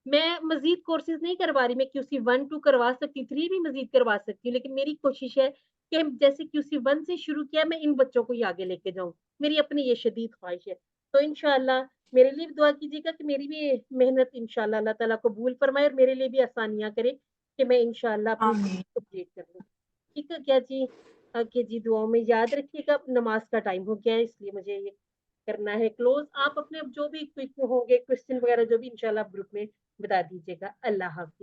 میں مزید کورسز نہیں کروا رہی, میں QC1 2 کروا سکتی, 3 بھی مزید کروا سکتی ہوں, لیکن میری کوشش ہے کہ جیسے QC1 سے شروع کیا, میں ان بچوں کو ہی آگے لے کے جاؤں. میری اپنی یہ شدید خواہش ہے. تو انشاءاللہ میرے لیے بھی دعا کیجیے گا کہ میری بھی محنت انشاءاللہ اللہ تعالیٰ قبول فرمائے, اور میرے لیے بھی آسانیاں کرے کہ میں انشاءاللہ اپنی کمپلیٹ کر لوں. ٹھیک ہے کیا جی؟ کہ جی دعاؤں میں یاد رکھیے گا. نماز کا ٹائم ہو گیا ہے, اس لیے مجھے یہ کرنا ہے کلوز. آپ اپنے جو بھی ہوں گے کوشچن وغیرہ جو بھی انشاءاللہ آپ گروپ میں بتا دیجیے گا. اللہ حافظ.